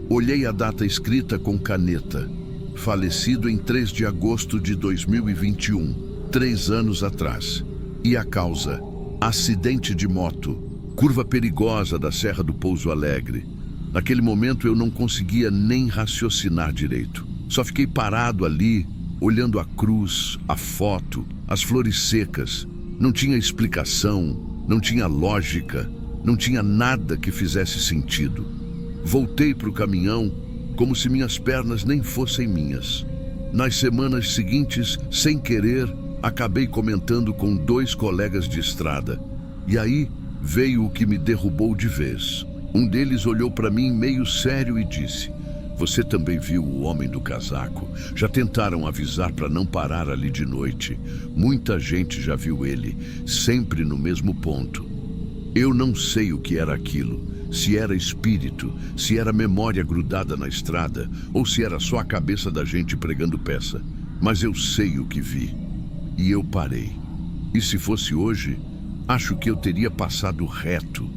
Olhei a data escrita com caneta. Falecido em 3 de agosto de 2021, 3 anos atrás. E a causa? Acidente de moto. Curva perigosa da Serra do Pouso Alegre. Naquele momento eu não conseguia nem raciocinar direito. Só fiquei parado ali, olhando a cruz, a foto, as flores secas. Não tinha explicação, não tinha lógica, não tinha nada que fizesse sentido. Voltei para o caminhão como se minhas pernas nem fossem minhas. Nas semanas seguintes, sem querer, acabei comentando com 2 colegas de estrada. E aí veio o que me derrubou de vez. Um deles olhou para mim meio sério e disse: "Você também viu o homem do casaco? Já tentaram avisar para não parar ali de noite. Muita gente já viu ele, sempre no mesmo ponto." Eu não sei o que era aquilo. Se era espírito, se era memória grudada na estrada, ou se era só a cabeça da gente pregando peça. Mas eu sei o que vi. E eu parei. E se fosse hoje, acho que eu teria passado reto.